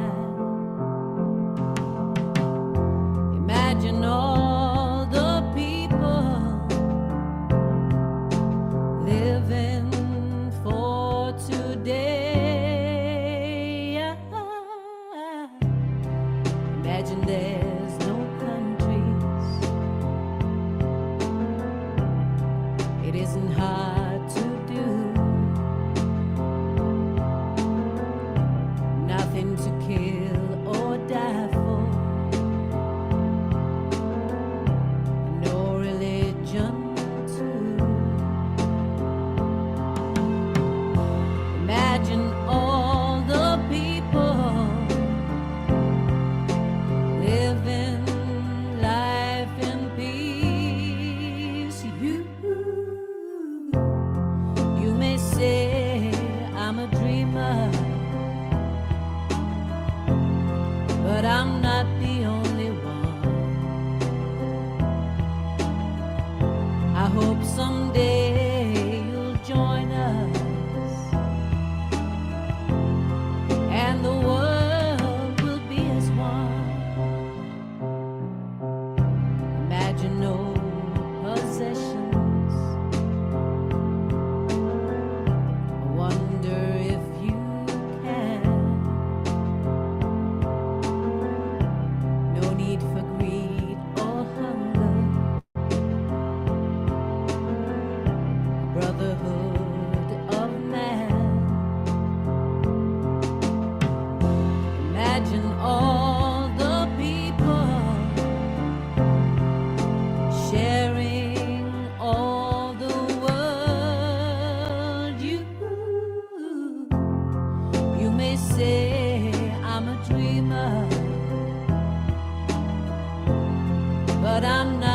but I'm not